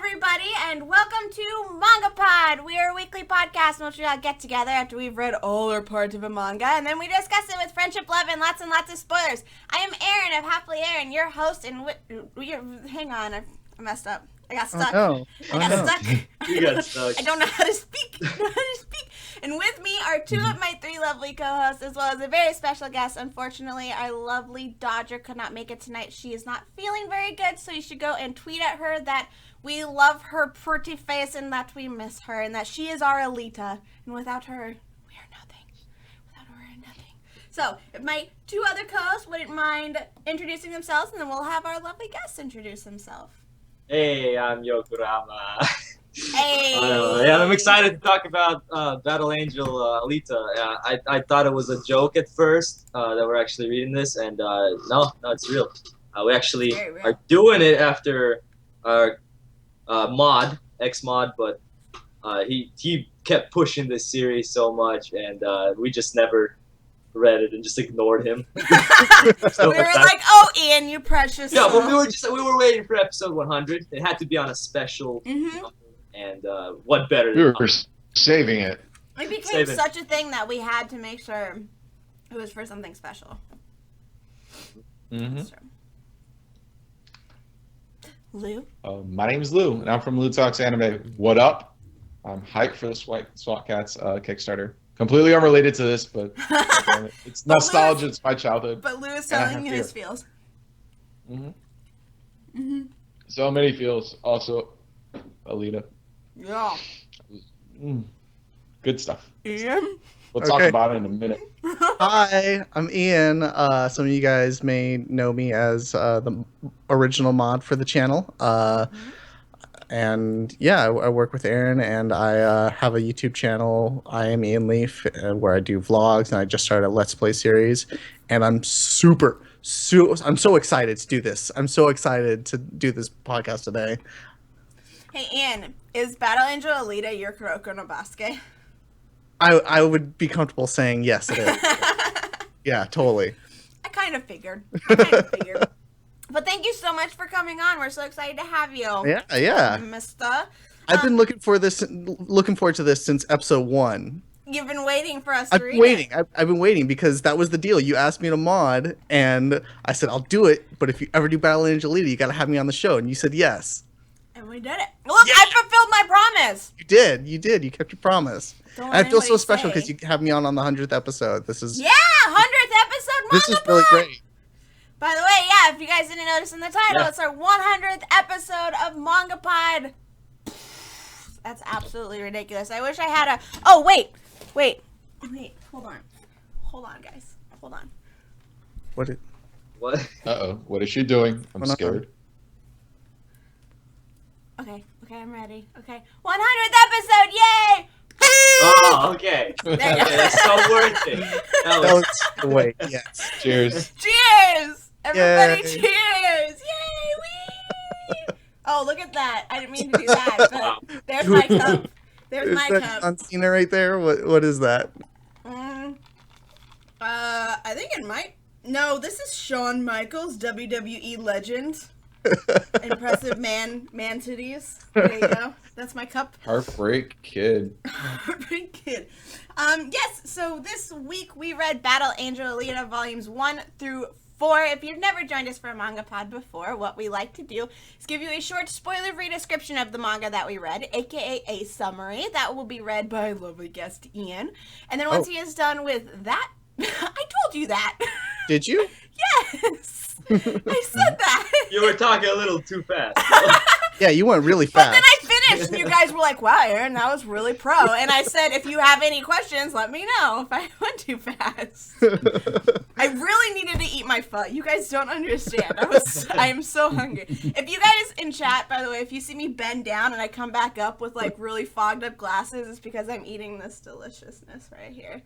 everybody, and welcome to MangaPod. We are a weekly podcast in which we all get together after we've read all or parts of a manga, and then we discuss it with friendship, love, and lots of spoilers. I am Erin of HappiLeeErin, your host, and hang on, I messed up. I got stuck. I got stuck. You got stuck. I don't know how to speak. And with me are two of my three lovely co-hosts, as well as a very special guest. Unfortunately, our lovely Dodger could not make it tonight. She is not feeling very good, so you should go and tweet at her that we love her pretty face and that we miss her, and that she is our Alita. And without her, we are nothing. Without her, we are nothing. So, if my two other co-hosts wouldn't mind introducing themselves, and then we'll have our lovely guest introduce himself. Hey, I'm Yokurama. Hey! I'm excited to talk about Battle Angel Alita. I thought it was a joke at first that we're actually reading this, and no, it's real. We actually are doing it after our ex-mod, but he kept pushing this series so much, and we just never read it and just ignored him. So we were like, "Oh, Ian, you precious." Yeah, but we were waiting for episode 100. It had to be on a special, and what better? We were saving it. It became such a thing that we had to make sure it was for something special. Lou. My name is Lou, and I'm from Lou Talks Anime. What up? I'm hyped for the SWAT Cats Kickstarter. Completely unrelated to this, but it's nostalgia. It's my childhood. But Lou is telling you his feels. So many feels. Also, Alita. Yeah. Good stuff. Ian? We'll talk about it in a minute. Hi, I'm Ian. Some of you guys may know me as the original mod for the channel. And yeah, I work with Erin, and I have a YouTube channel. I am Ianleaf, where I do vlogs, and I just started a Let's Play series. And I'm I'm so excited to do this. I'm so excited to do this podcast today. Hey, Ian, is Battle Angel Alita your Kuroko no Basuke? I would be comfortable saying yes, it is. Yeah, totally. I kind of figured. But thank you so much for coming on. We're so excited to have you. Yeah. Mister. I've been looking forward to this since episode 1. You've been waiting for us to read it. I've been waiting because that was the deal. You asked me to mod, and I said, I'll do it, but if you ever do Battle Angel Alita, you got to have me on the show. And you said yes. And we did it. Look, yeah. I fulfilled my promise. You did. You kept your promise. And I feel so special because you have me on the 100th episode. This is 100th episode MangaPod. This is really great. By the way, yeah, if you guys didn't notice in the title, it's our 100th episode of MangaPod. That's absolutely ridiculous. I wish I had a... Oh, wait. Hold on, guys. Hold on. What? Uh-oh. What is she doing? I'm scared. Okay, I'm ready. Okay. 100th episode, yay! Oh, okay. It's so worth it. That was... Wait, yes. Cheers. Cheers! Everybody, Yay. cheers! Yay! Wee! Oh, look at that. I didn't mean to do that, but there's my cup. There's my cup. John Cena right there? What is that? I think it might... No, this is Shawn Michaels, WWE legend. Impressive man titties. There you go. That's my cup. Heartbreak Kid. Heartbreak Kid. Yes, so this week we read Battle Angel Alita volumes 1 through 4. If you've never joined us for a MangaPod before, what we like to do is give you a short spoiler-free description of the manga that we read, aka a summary that will be read by lovely guest Ian. And then once he is done with that, I told you that. Did you? Yes. I said that. You were talking a little too fast. Yeah, you went really fast. But then I finished, and you guys were like, wow, Erin, that was really pro. And I said, if you have any questions, let me know if I went too fast. I really needed to eat my pho. You guys don't understand. I am so hungry. If you guys in chat, by the way, if you see me bend down and I come back up with like really fogged up glasses, it's because I'm eating this deliciousness right here.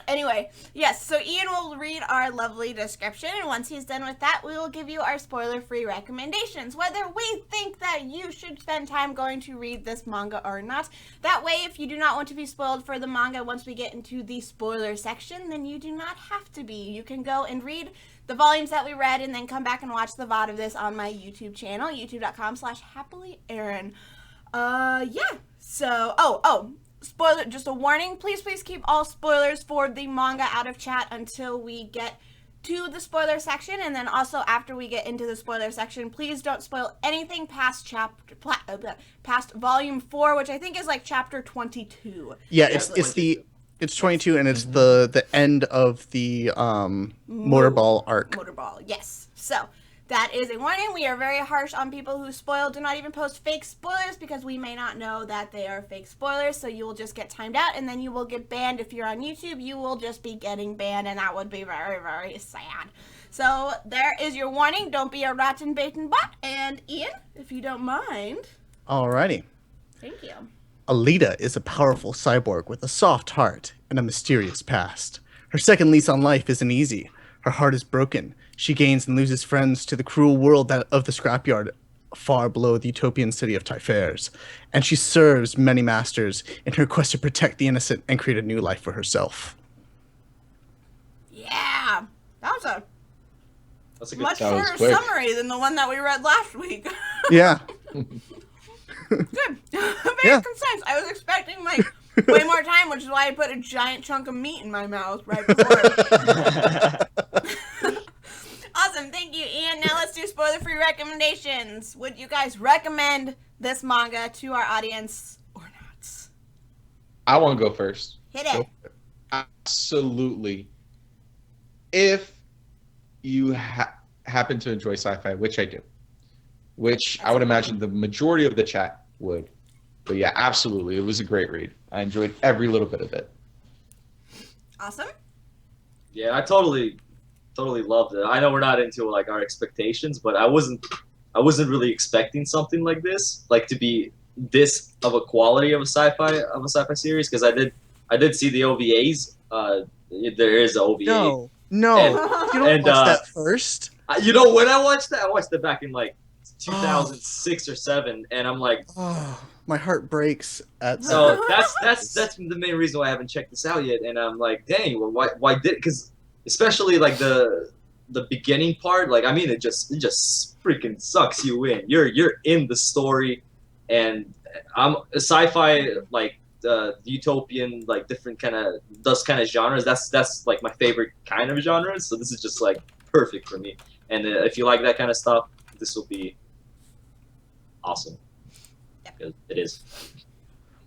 Anyway, yes, so Ian will read our lovely description, and once he's done with that, we will give you our spoiler-free recommendations, whether we think that you should spend time going to read this manga or not. That way, if you do not want to be spoiled for the manga once we get into the spoiler section, then you do not have to be. You can go and read the volumes that we read and then come back and watch the VOD of this on my YouTube channel, youtube.com/HappiLeeErin. Yeah, so, spoiler, just a warning, please keep all spoilers for the manga out of chat until we get to the spoiler section, and then also after we get into the spoiler section, please don't spoil anything past past volume 4, which I think is like chapter 22. Yeah, it's 22, and it's the end of the Motorball arc. Motorball, yes. So that is a warning. We are very harsh on people who spoil. Do not even post fake spoilers because we may not know that they are fake spoilers. So you will just get timed out and then you will get banned. If you're on YouTube, you will just be getting banned, and that would be very, very sad. So there is your warning. Don't be a rotten bacon bot. And Ian, if you don't mind. Alrighty. Thank you. Alita is a powerful cyborg with a soft heart and a mysterious past. Her second lease on life isn't easy. Her heart is broken. She gains and loses friends to the cruel world of the scrapyard far below the utopian city of Typhairs. And she serves many masters in her quest to protect the innocent and create a new life for herself. Yeah. That's a much that was shorter quick. summary than the one that we read last week. Yeah. Good. Very Yeah. concise. I was expecting like way more time, which is why I put a giant chunk of meat in my mouth right before. Awesome. Thank you, Ian. Now let's do spoiler-free recommendations. Would you guys recommend this manga to our audience or not? I want to go first. Hit it. Absolutely. If you happen to enjoy sci-fi, which I do, which I would imagine the majority of the chat would. But yeah, absolutely. It was a great read. I enjoyed every little bit of it. Awesome. Yeah, I totally loved it. I know we're not into like our expectations, but I wasn't really expecting something like this, like to be this of a quality of a sci-fi series, because I did see the OVAs. There is an OVA. No. You don't watch that first? You know, when I watched it back in like 2006 or 7, and I'm like, Oh, my heart breaks at so that's the main reason why I haven't checked this out yet. And I'm like, dang, well, why did? Because especially like the beginning part, like I mean, it just freaking sucks you in. You're in the story, and I'm a sci-fi like utopian, like different kind of genres. That's like my favorite kind of genres. So this is just like perfect for me. And if you like that kind of stuff, this will be awesome. Because it is.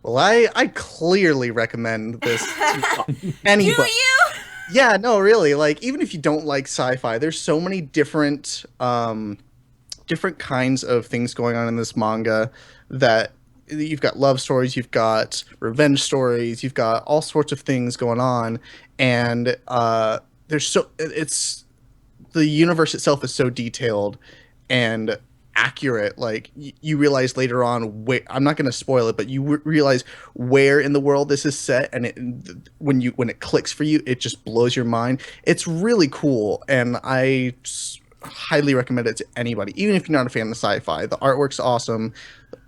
Well, I clearly recommend this to anybody. Do you? Yeah, no, really. Like, even if you don't like sci-fi, there's so many different kinds of things going on in this manga that you've got love stories, you've got revenge stories, you've got all sorts of things going on, and it's the universe itself is so detailed and accurate. Like you realize later on, I'm not going to spoil it, but you realize where in the world this is set, and when it clicks for you, it just blows your mind. It's really cool, and I highly recommend it to anybody, even if you're not a fan of sci-fi. The artwork's awesome,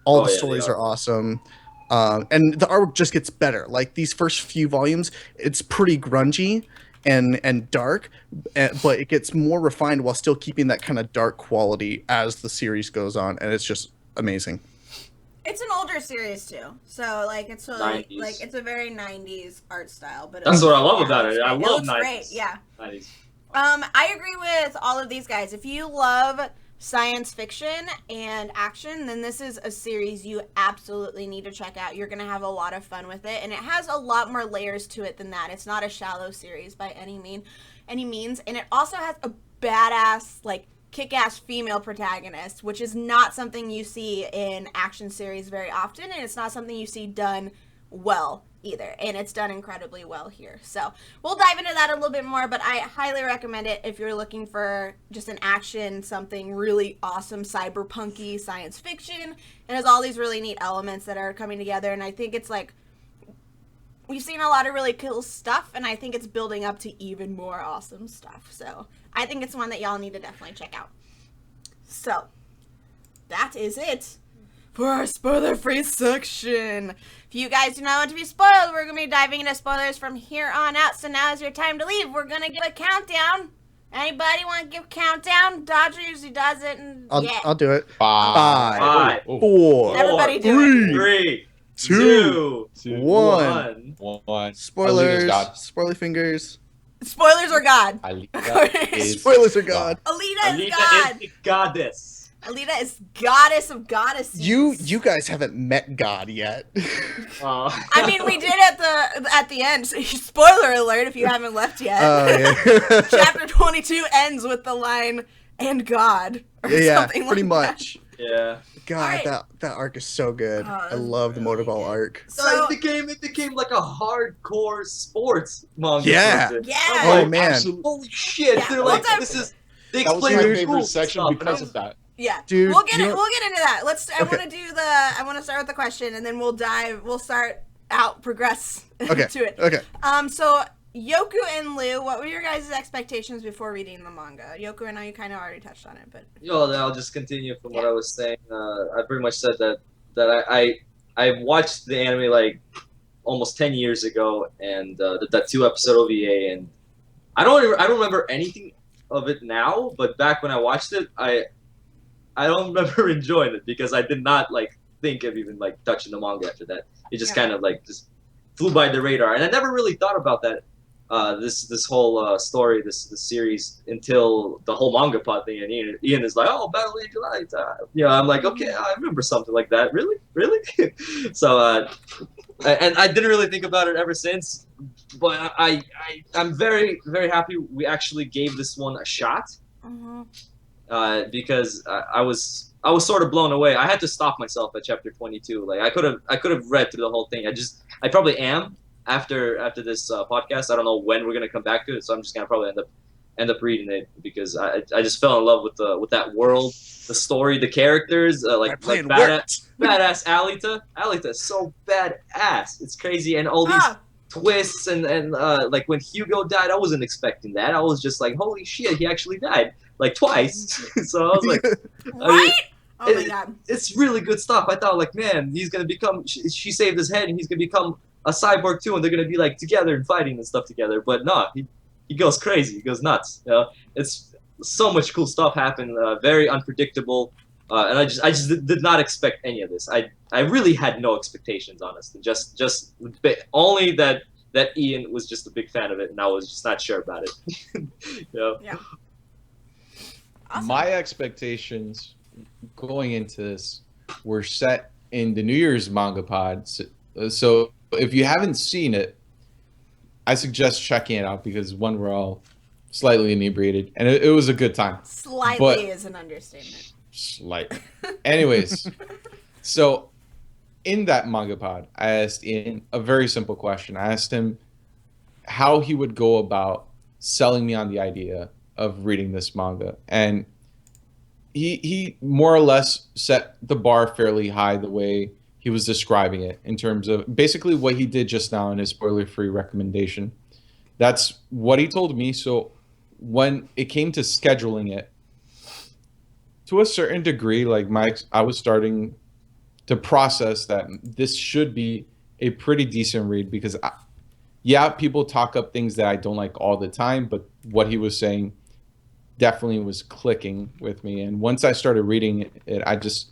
all the stories are awesome, and the artwork just gets better. Like these first few volumes, it's pretty grungy and dark, but it gets more refined while still keeping that kind of dark quality as the series goes on, and it's just amazing. It's an older series too, so like it's totally 90s. like it's a very 90s art style. But That's what I love about it. I love it 90s. Great, yeah. 90s. I agree with all of these guys. If you love science fiction and action, then this is a series you absolutely need to check out. You're going to have a lot of fun with it, and it has a lot more layers to it than that. It's not a shallow series by any means, and it also has a badass, like, kick-ass female protagonist, which is not something you see in action series very often, and it's not something you see done well either, and it's done incredibly well here. So we'll dive into that a little bit more, but I highly recommend it if you're looking for just an action, something really awesome, cyberpunky science fiction. It has all these really neat elements that are coming together, and I think it's like we've seen a lot of really cool stuff, and I think it's building up to even more awesome stuff. So I think it's one that y'all need to definitely check out. So that is it for our spoiler-free section. If you guys do not want to be spoiled, we're going to be diving into spoilers from here on out. So now is your time to leave. We're going to give a countdown. Anybody want to give a countdown? Dodger usually does it. And I'll do it. 5, 4, Everybody do it. 3, 2, 1. 1. Spoilers. God. Spoiler fingers. Spoilers are God. Alita is Spoilers are God. Alita is Alita God. is the goddess. Alita is goddess of goddesses. You guys haven't met God yet. I mean, we did at the end. Spoiler alert if you haven't left yet. Yeah. Chapter 22 ends with the line, "and God," or something pretty like much. that. Yeah. God, Right. that arc is so good. I it's love the really Motorball good. arc. So, it became like a hardcore sports manga. Yeah. for it. Yeah. I'm Oh like, man, Absolutely. holy shit! Yeah, They're well, like, that- this is. They That was explain my the favorite cool section stuff, because and of that. yeah, Dude, we'll get you it. know- We'll get into that. I Okay. want to do the. I want to start with the question, and then we'll dive. We'll start out, progress okay, to it. okay. So Yoku and Lou, what were your guys' expectations before reading the manga? Yoku, I know you kind of already touched on it, but Then I'll just continue from what I was saying. I pretty much said that I watched the anime like almost 10 years ago, and that 2-episode OVA, and I don't remember anything of it now, but back when I watched it, I don't remember enjoying it because I did not like think of even like touching the manga after that. It just kind of like just flew by the radar, and I never really thought about that. This whole story, this series, until the whole MangaPod thing, and Ian is like, "Oh, Battle Angel Alita." I'm like, okay, I remember something like that. Really? So, and I didn't really think about it ever since. But I'm very, very happy we actually gave this one a shot. Because I was sort of blown away. I had to stop myself at chapter 22. Like I could have read through the whole thing. I probably am. After this podcast, I don't know when we're gonna come back to it, so I'm just gonna probably end up reading it because I just fell in love with that world, the story, the characters, like badass Alita. Alita is so badass. It's crazy, and all these twists and like when Hugo died, I wasn't expecting that. I was just like, holy shit, he actually died like twice. So I was like, right? Oh my god, it's really good stuff. I thought like, man, he's gonna become. She saved his head, and he's gonna become a cyborg too, and they're gonna be like together and fighting and stuff together. But no, he goes crazy. He goes nuts. It's so much cool stuff happened. Very unpredictable, and I just did not expect any of this. I really had no expectations, honestly. Just only that Ian was just a big fan of it, and I was just not sure about it. Yeah. Awesome. My expectations going into this were set in the New Year's MangaPod. So if you haven't seen it, I suggest checking it out because one, we're all slightly inebriated, and it was a good time. Slightly is an understatement. Slight. Anyways, so in that MangaPod, I asked Ian a very simple question. I asked him how he would go about selling me on the idea of reading this manga, and he more or less set the bar fairly high the way he was describing it in terms of basically what he did just now in his spoiler-free recommendation. That's what he told me. So when it came to scheduling it, to a certain degree, like I was starting to process that this should be a pretty decent read because, people talk up things that I don't like all the time, but what he was saying definitely was clicking with me. And once I started reading it, I just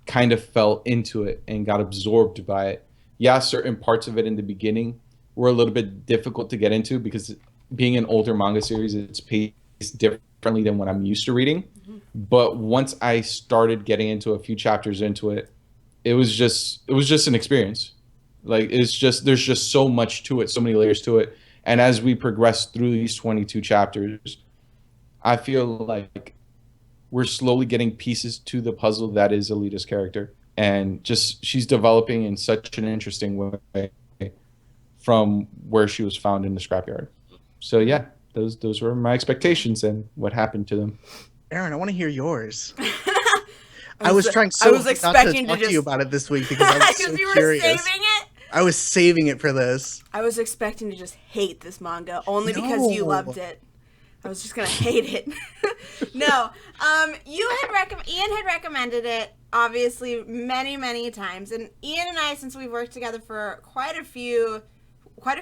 kind of fell into it and got absorbed by it. Yeah, certain parts of it in the beginning were a little bit difficult to get into because being an older manga series, it's paced differently than what I'm used to reading. But once I started getting into a few chapters into it, it was just an experience. Like there's just so much to it, so many layers to it. And as we progress through these 22 chapters, I feel like we're slowly getting pieces to the puzzle that is Alita's character. And just she's developing in such an interesting way from where she was found in the scrapyard. So yeah, those were my expectations and what happened to them. Aaron, I want to hear yours. I was trying so I was hard not expecting to talk to to you about it this week because I was so you were curious. saving it. I was saving it for this. I was expecting to just hate this manga only because you loved it. I was just gonna hate it. No, Ian had recommended it obviously many times, and Ian and I, since we've worked together for quite a few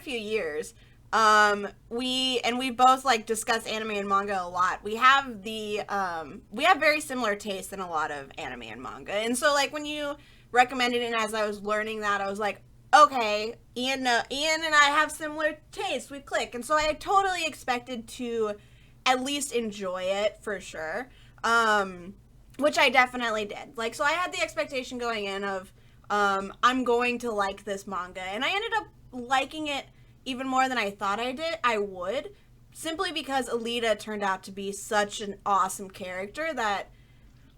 years, we both like discuss anime and manga a lot. We have very similar tastes in a lot of anime and manga, and so like when you recommended it, and as I was learning that, I was like, okay, Ian and I have similar tastes. We click, and so I totally expected to at least enjoy it for sure, which I definitely did. Like, so I had the expectation going in of I'm going to like this manga, and I ended up liking it even more than I thought I would, simply because Alita turned out to be such an awesome character that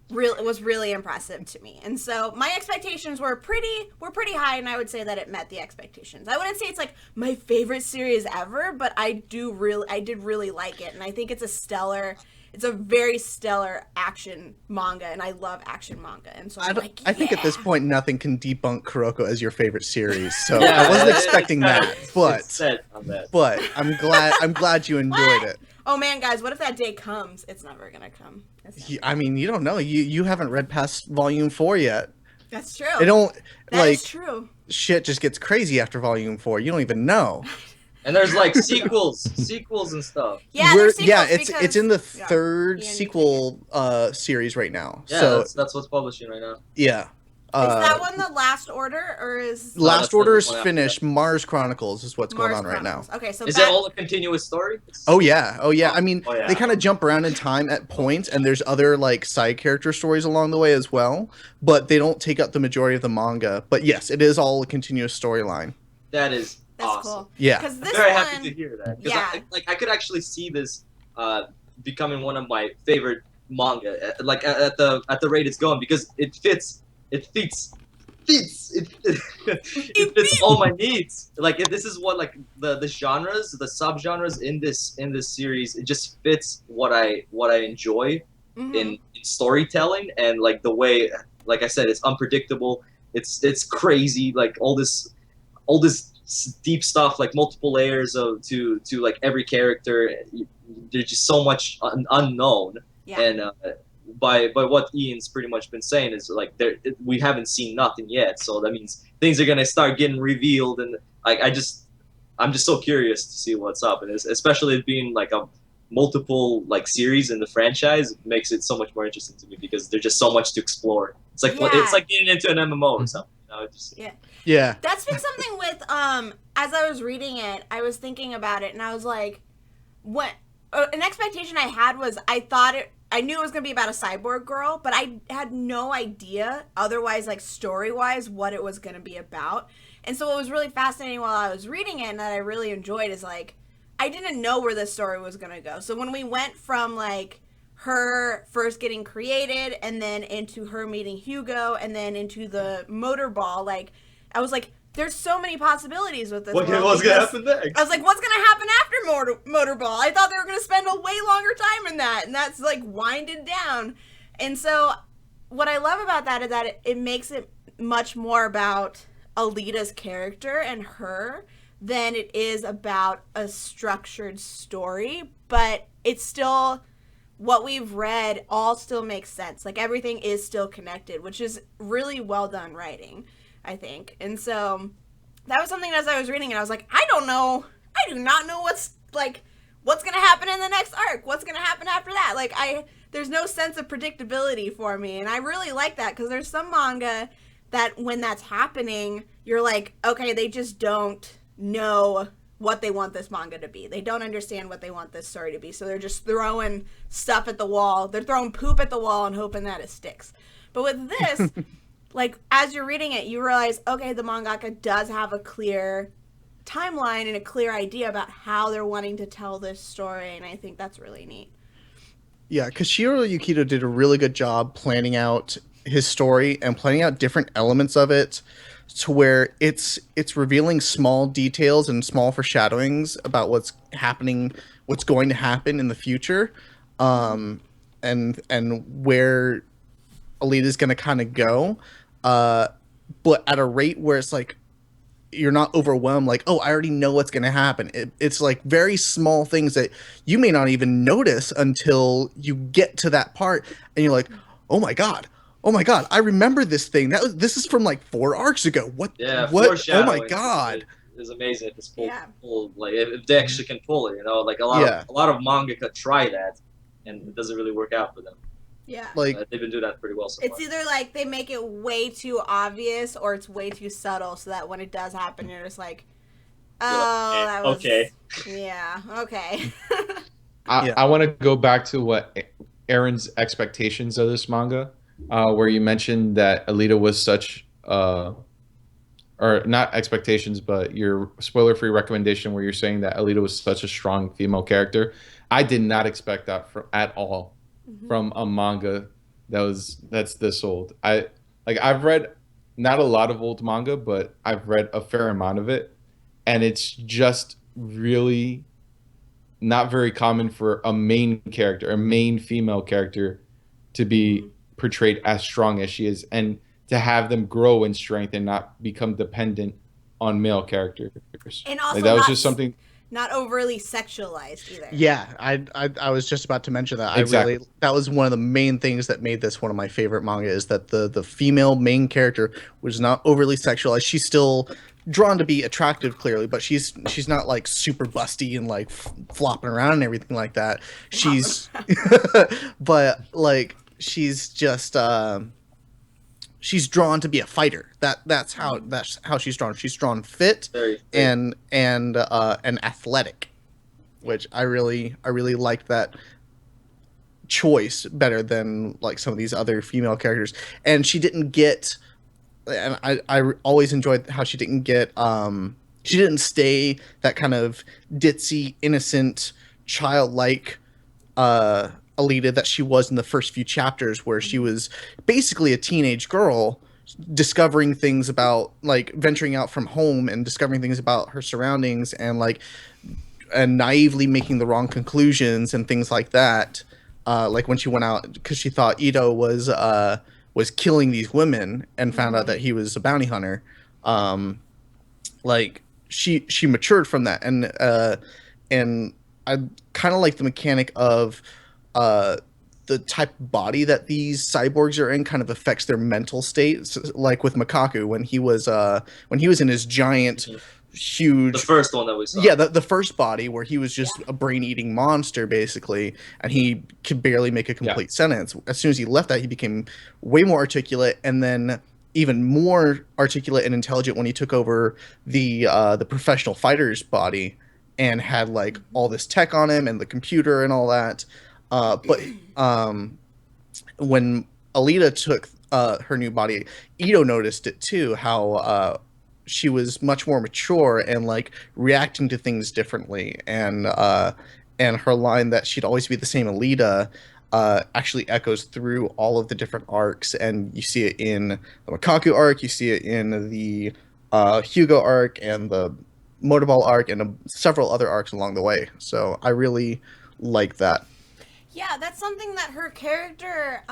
was really impressive to me. And so my expectations were pretty high, and I would say that it met the expectations. I wouldn't say it's like my favorite series ever, but I did really like it, and I think it's a very stellar action manga, and I love action manga. And so I think at this point nothing can debunk Kuroko as your favorite series. So I wasn't expecting that, but I'm glad you enjoyed it. Oh man, guys, what if that day comes? It's never gonna come. I mean, you don't know. You haven't read past volume 4 yet. That's true. That's true. Shit just gets crazy after volume 4. You don't even know. And there's like sequels and stuff. Yeah, it's in the third sequel series right now. Yeah, so that's what's publishing right now. Yeah. Is that one the Last Order, or is... Last Order is finished. Mars Chronicles is what's going on right now. Okay, so is it all a continuous story? Oh yeah. I mean, they kind of jump around in time at points, and there's other like side character stories along the way as well, but they don't take up the majority of the manga. But yes, it is all a continuous storyline. That's awesome. Cool. Yeah. I'm very happy to hear that. Yeah. I could actually see this becoming one of my favorite manga, like at the rate it's going, because it fits all my needs. Like this is what like the genres, the subgenres in this series, it just fits what I enjoy in storytelling, and like the way, like I said, it's unpredictable. It's crazy, like all this deep stuff, like multiple layers to like every character. There's just so much unknown, and by what Ian's pretty much been saying is like we haven't seen nothing yet, so that means things are gonna start getting revealed, and like I'm just so curious to see what's up, and especially it being like a multiple like series in the franchise makes it so much more interesting to me, because there's just so much to explore. It's like it's like getting into an MMO or something. Yeah. That's been something with as I was reading it, I was thinking about it, and I was like, what an expectation I had was I knew it was going to be about a cyborg girl, but I had no idea otherwise, like story-wise, what it was going to be about. And so what was really fascinating while I was reading it, and that I really enjoyed, is like I didn't know where this story was going to go. So when we went from like her first getting created, and then into her meeting Hugo, and then into the Motorball, like I was like, there's so many possibilities with this. What's going to happen next? I was like, what's going to happen after Motorball? I thought they were going to spend a way longer time in that, and that's like winded down. And so what I love about that is that it makes it much more about Alita's character and her than it is about a structured story, but it's still, what we've read all still makes sense. Like everything is still connected, which is really well done writing, I think. And so that was something as I was reading it, I was like, I do not know what's going to happen in the next arc. What's going to happen after that? Like there's no sense of predictability for me. And I really like that, because there's some manga that when that's happening, you're like, okay, they just don't know what they want this manga to be. They don't understand what they want this story to be. So they're just throwing stuff at the wall. They're throwing poop at the wall and hoping that it sticks. But with this, like, as you're reading it, you realize, okay, the mangaka does have a clear timeline and a clear idea about how they're wanting to tell this story, and I think that's really neat. Yeah, because Shiro Yukito did a really good job planning out his story and planning out different elements of it to where it's revealing small details and small foreshadowings about what's going to happen in the future, and where Alita's going to kind of go, but at a rate where it's like you're not overwhelmed like, oh, I already know what's going to happen. It's like very small things that you may not even notice until you get to that part and you're like, oh my god, I remember this thing. This is from like 4 arcs ago. What? Oh my god, is amazing if it's pull like if they actually can pull it. You know, like a lot of manga could try that, and it doesn't really work out for them. Yeah, like they've been doing that pretty well so far. It's either like they make it way too obvious, or it's way too subtle, so that when it does happen, you're just like, oh, that was okay. Yeah, okay. I want to go back to what Erin's expectations of this manga, where you mentioned that Alita was such, or not expectations, but your spoiler-free recommendation where you're saying that Alita was such a strong female character. I did not expect that at all from a manga that's this old. I've read not a lot of old manga, but I've read a fair amount of it, and it's just really not very common for a main character, a main female character, to be portrayed as strong as she is, and to have them grow in strength and not become dependent on male characters. And also, like, that was just something. Not overly sexualized either. Yeah, I was just about to mention that. Exactly. That was one of the main things that made this one of my favorite manga, is that the female main character was not overly sexualized. She's still drawn to be attractive, clearly, but she's not like super busty and like flopping around and everything like that. She's but like she's just she's drawn to be a fighter. That's how she's drawn. She's drawn fit and athletic, which I really liked that choice better than like some of these other female characters. And she didn't get, and I always enjoyed how she didn't get she didn't stay that kind of ditzy, innocent, childlike Alita that she was in the first few chapters, where she was basically a teenage girl discovering things about, like, venturing out from home and discovering things about her surroundings, and like, and naively making the wrong conclusions and things like that. Like when she went out because she thought Ito was killing these women and found out that he was a bounty hunter. Like she matured from that, and I kind of like the mechanic of the type of body that these cyborgs are in kind of affects their mental state. So, like with Makaku, when he was in his giant, huge, the first one that we saw. Yeah, the first body where he was just a brain-eating monster basically, and he could barely make a complete sentence. As soon as he left that, he became way more articulate, and then even more articulate and intelligent when he took over the professional fighter's body and had like all this tech on him and the computer and all that. But when Alita took her new body, Ito noticed it too, how she was much more mature and like reacting to things differently, and her line that she'd always be the same Alita actually echoes through all of the different arcs, and you see it in the Makaku arc, you see it in the Hugo arc and the Motorball arc, and several other arcs along the way. So I really like that. Yeah, that's something that her character,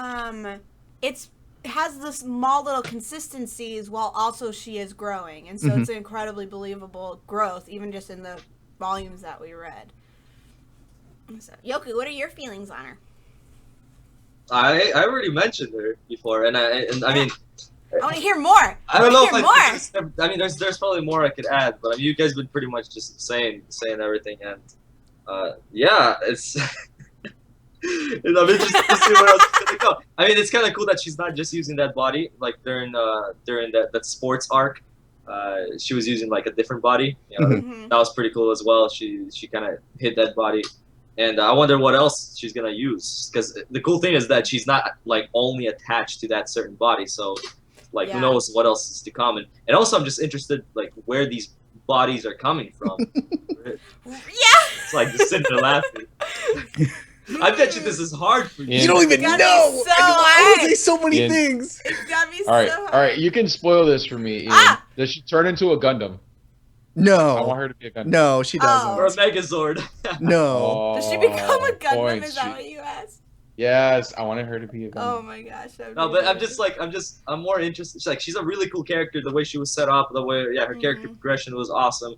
has the small little consistencies while also she is growing. And so it's an incredibly believable growth, even just in the volumes that we read. So, Yoku, what are your feelings on her? I already mentioned her before, and I mean, I want to hear more. I don't know if I mean, there's probably more I could add, but I mean, you guys been pretty much just saying everything, and yeah, it's. I'm interested to see where else it's gonna go. I mean, it's kind of cool that she's not just using that body. Like during that sports arc, she was using like a different body. You know, that was pretty cool as well. She kind of hit that body, and I wonder what else she's gonna use. Because the cool thing is that she's not like only attached to that certain body. So, like, who knows what else is to come? And also, I'm just interested like where these bodies are coming from. It's like just sitting there laughing. I bet you this is hard for you. You don't even know. I can say so many things. It's gotta be all hard. right. You can spoil this for me, Ian. Does she turn into a Gundam? No. I want her to be a Gundam. No, she doesn't. Or a Megazord. No. Does she become a Gundam? Points. Is that what you asked? Yes, I wanted her to be a gun. Oh my gosh. That would No, be but amazing. I'm more interested. She's a really cool character. The way she was set up, the way, yeah, her character progression was awesome.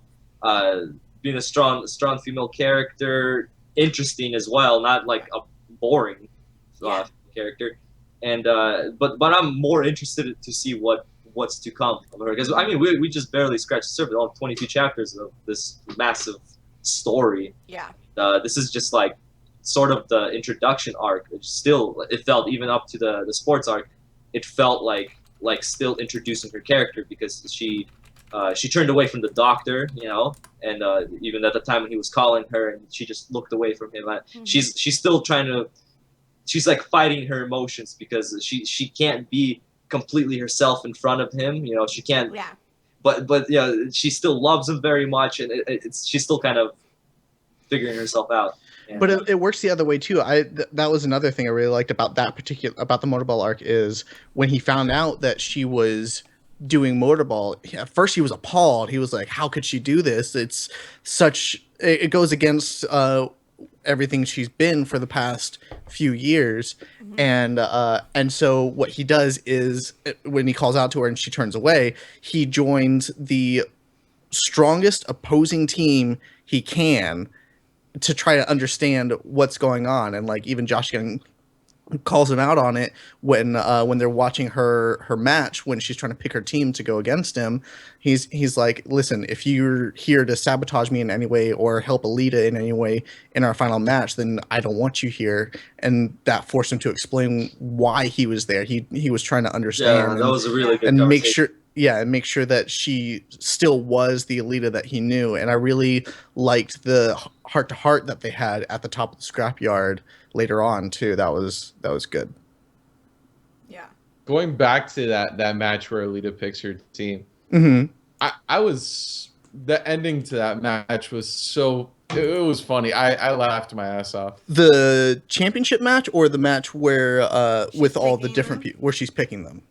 Being a strong female character, interesting as well, not like a boring character. And but I'm more interested to see what's to come of her, because I mean we just barely scratched the surface. All 22 chapters of this massive story. Yeah. This is just like sort of the introduction arc. It felt, even up to the sports arc, it felt like still introducing her character, because she turned away from the doctor, you know, and even at the time when he was calling her, and she just looked away from him. She's still trying to. She's like fighting her emotions, because she can't be completely herself in front of him. You know, she can't. Yeah. But yeah, she still loves him very much, and she's still kind of figuring herself out. And, but it works the other way too. That was another thing I really liked about the Motorball arc, is when he found out that she was doing Motorball. At first, he was appalled. He was like, "How could she do this? It's such. It goes against everything she's been for the past few years." And so what he does is, when he calls out to her and she turns away, he joins the strongest opposing team he can to try to understand what's going on. And like, even Josh calls him out on it when they're watching her match, when she's trying to pick her team to go against him. He's like, "Listen, if you're here to sabotage me in any way or help Alita in any way in our final match, then I don't want you here." And that forced him to explain why he was there. He was trying to understand. Yeah, that was a really good and make sure that she still was the Alita that he knew. And I really liked the heart-to-heart that they had at the top of the scrapyard later on too. That was good. Yeah. Going back to that match where Alita picks her team, I was, the ending to that match was so, it was funny. I laughed my ass off. The championship match, or the match where with all the different people, where she's picking them?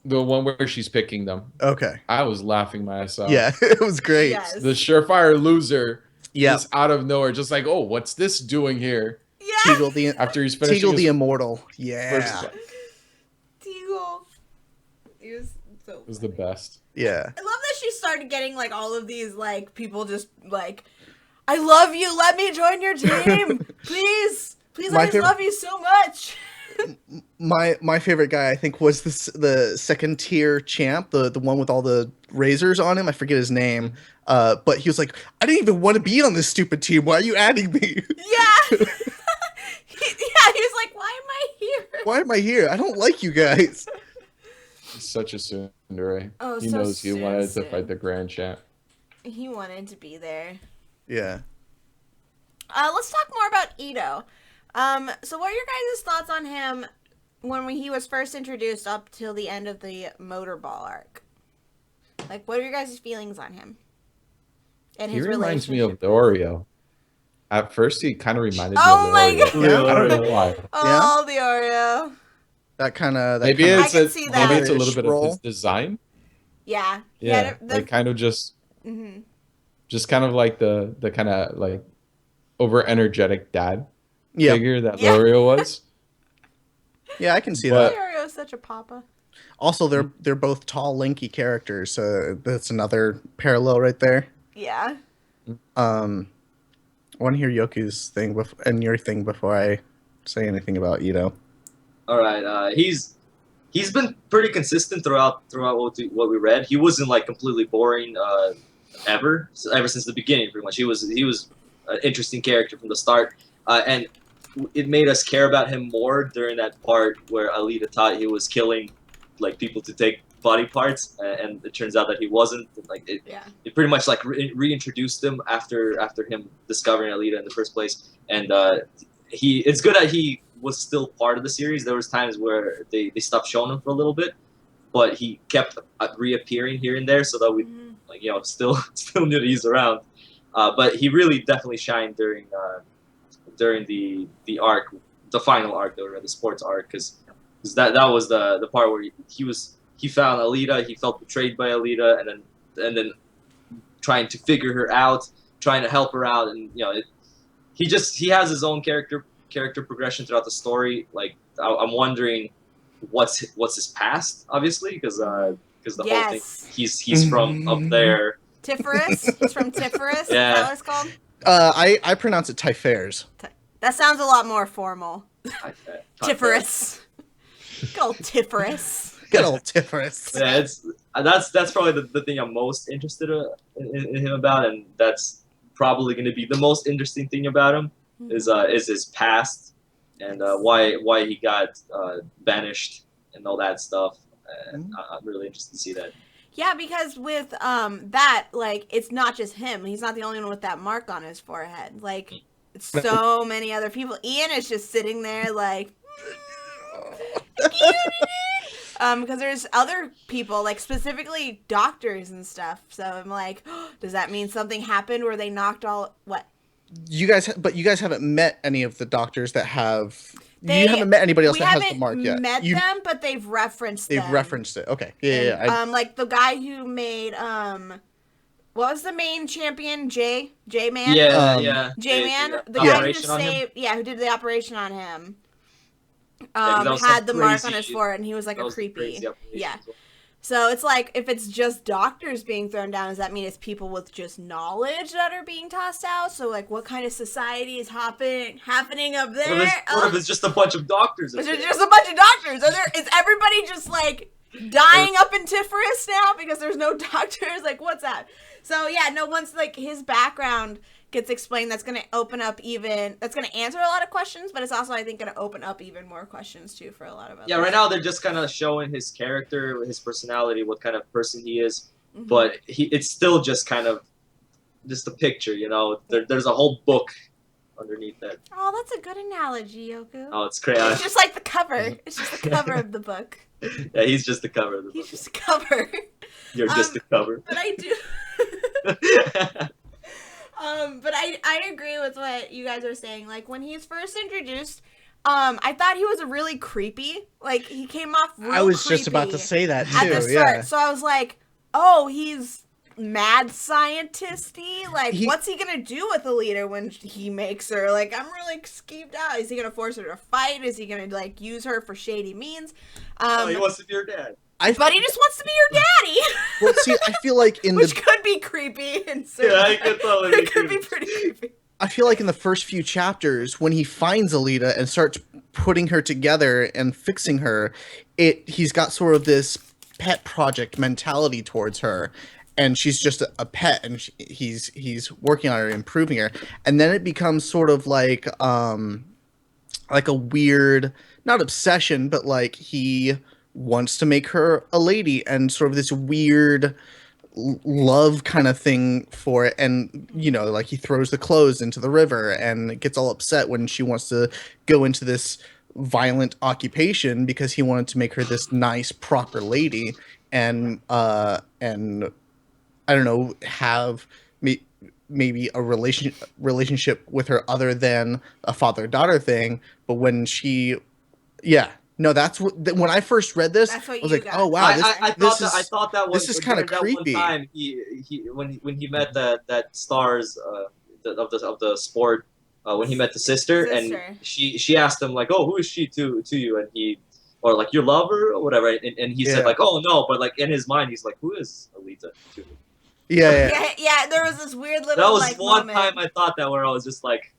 The one where she's picking them. Okay. I was laughing my ass off. Yeah, it was great. Yes. The surefire loser. Yeah. Just out of nowhere, just like, "Oh, what's this doing here?" Yeah. After he's finishing Teagle the Immortal. Yeah. Teagle. He was so It was the best. Yeah. I love that she started getting like all of these like people just like, "I love you, let me join your team. Please. I just love you so much." My favorite guy, I think, was the second tier champ, the one with all the razors on him. I forget his name. But he was like, "I didn't even want to be on this stupid team. Why are you adding me?" Yeah. He was like, "Why am I here? Why am I here? I don't like you guys." He's such a tsundere. Oh, He so knows he wanted to soon. fight the grand champ. He wanted to be there. Yeah. Let's talk more about Ito. So what are your guys' thoughts on him when he was first introduced up till the end of the Motorball arc? Like, what are your guys' feelings on him? And He his reminds me of relationship? the Oreo. At first, he kind of reminded me Oh of my the Oreo. God. I don't know why. Oh, the Oreo. That kind of. Maybe I it's can see that. maybe it's a little bit of Roll. his design. Yeah. Yeah, like kind of just kind of like the kind of like over energetic dad figure that L'Oreal was. Yeah, I can see But- that. Oreo is such a papa. Also, they're both tall, lanky characters, so that's another parallel right there. Yeah. I want to hear Yoku's thing and your thing before I say anything about Ito. All right, he's been pretty consistent throughout what we read. He wasn't like completely boring ever since the beginning. Pretty much, he was an interesting character from the start, and it made us care about him more during that part where Alita thought he was killing like people to take body parts, and it turns out that he wasn't. Like it pretty much like reintroduced him after him discovering Alita in the first place, and it's good that he was still part of the series. There was times where they stopped showing him for a little bit, but he kept reappearing here and there, so that we still knew that he's around. But he really definitely shined during the arc, the final arc, the sports arc, because that was the part where he found Alita, he felt betrayed by Alita, and then trying to figure her out, trying to help her out, and he has his own character character progression throughout the story. Like I'm wondering what's his past, obviously, because the whole thing he's from up there. Tiferus. He's from Tiferus. Yeah. Is that what it's called? I pronounce it Typhairs. That sounds a lot more formal. Tiferus. Good old Tiferus. Good old Tiferus. Yeah, that's probably the thing I'm most interested in him about, and that's probably going to be the most interesting thing about him is his past and why he got banished and all that stuff. And I'm really interested to see that. Yeah, because with that, like, it's not just him. He's not the only one with that mark on his forehead. Like, so many other people. Ian is just sitting there like, because there's other people, like specifically doctors and stuff. So I'm like, does that mean something happened where they knocked all what? You guys haven't met any of the doctors that have. You haven't met anybody else that has the mark yet. Met them, but they've referenced them. They've referenced it. Okay. Yeah. Like the guy who made what was the main champion? J-Man? Yeah. J-Man? The guy who saved, who did the operation on him. Had the mark on his forehead, and he was like a creepy. Yeah. So it's like, if it's just doctors being thrown down, does that mean it's people with just knowledge that are being tossed out? So like, what kind of society is happening up there? What if it's just a bunch of doctors? Is it just a bunch of doctors? Is everybody just like dying up in Tiferus now because there's no doctors? Like, what's that? So yeah, no, once like his background gets explained, that's going to answer a lot of questions, but it's also, I think, going to open up even more questions too for a lot of others. Yeah, right now they're just kind of showing his character, his personality, what kind of person he is, but it's still just kind of just a picture, you know. There's a whole book underneath that. Oh, that's a good analogy, Yoku. Oh, it's crazy. It's just like the cover. It's just the cover of the book. Yeah, he's just the cover of the book. He's just a cover. You're just the cover. But I do. But I agree with what you guys are saying. Like, when he's first introduced, I thought he was really creepy. Like, he came off real I was creepy just about to say that, too. at the start. So I was like, oh, he's mad scientist-y? Like, what's he gonna do with Alita when he makes her? Like, I'm really skeeved out. Is he gonna force her to fight? Is he gonna, like, use her for shady means? He wants to be her dad. But he just wants to be your daddy. Well, see, I feel like Which could be creepy. It could be pretty creepy. I feel like in the first few chapters, when he finds Alita and starts putting her together and fixing her, he's got sort of this pet project mentality towards her, and she's just a pet, and he's working on her, improving her, and then it becomes sort of like a weird, not obsession, but like he wants to make her a lady, and sort of this weird love kind of thing for it. And, you know, like he throws the clothes into the river and gets all upset when she wants to go into this violent occupation because he wanted to make her this nice, proper lady. And I don't know, have maybe a relationship with her other than a father-daughter thing. But when no, that's what. When I first read this, I was like, "Oh wow, I thought that was. This is kind of creepy." One time when he met that stars of the sport, when he met the sister, and she asked him like, "Oh, who is she to you?" And he, or like your lover or whatever, and he said like, "Oh no," but like in his mind he's like, "Who is Alita to me?" Yeah. There was this weird little. That was like, one moment. time I thought that where I was just like.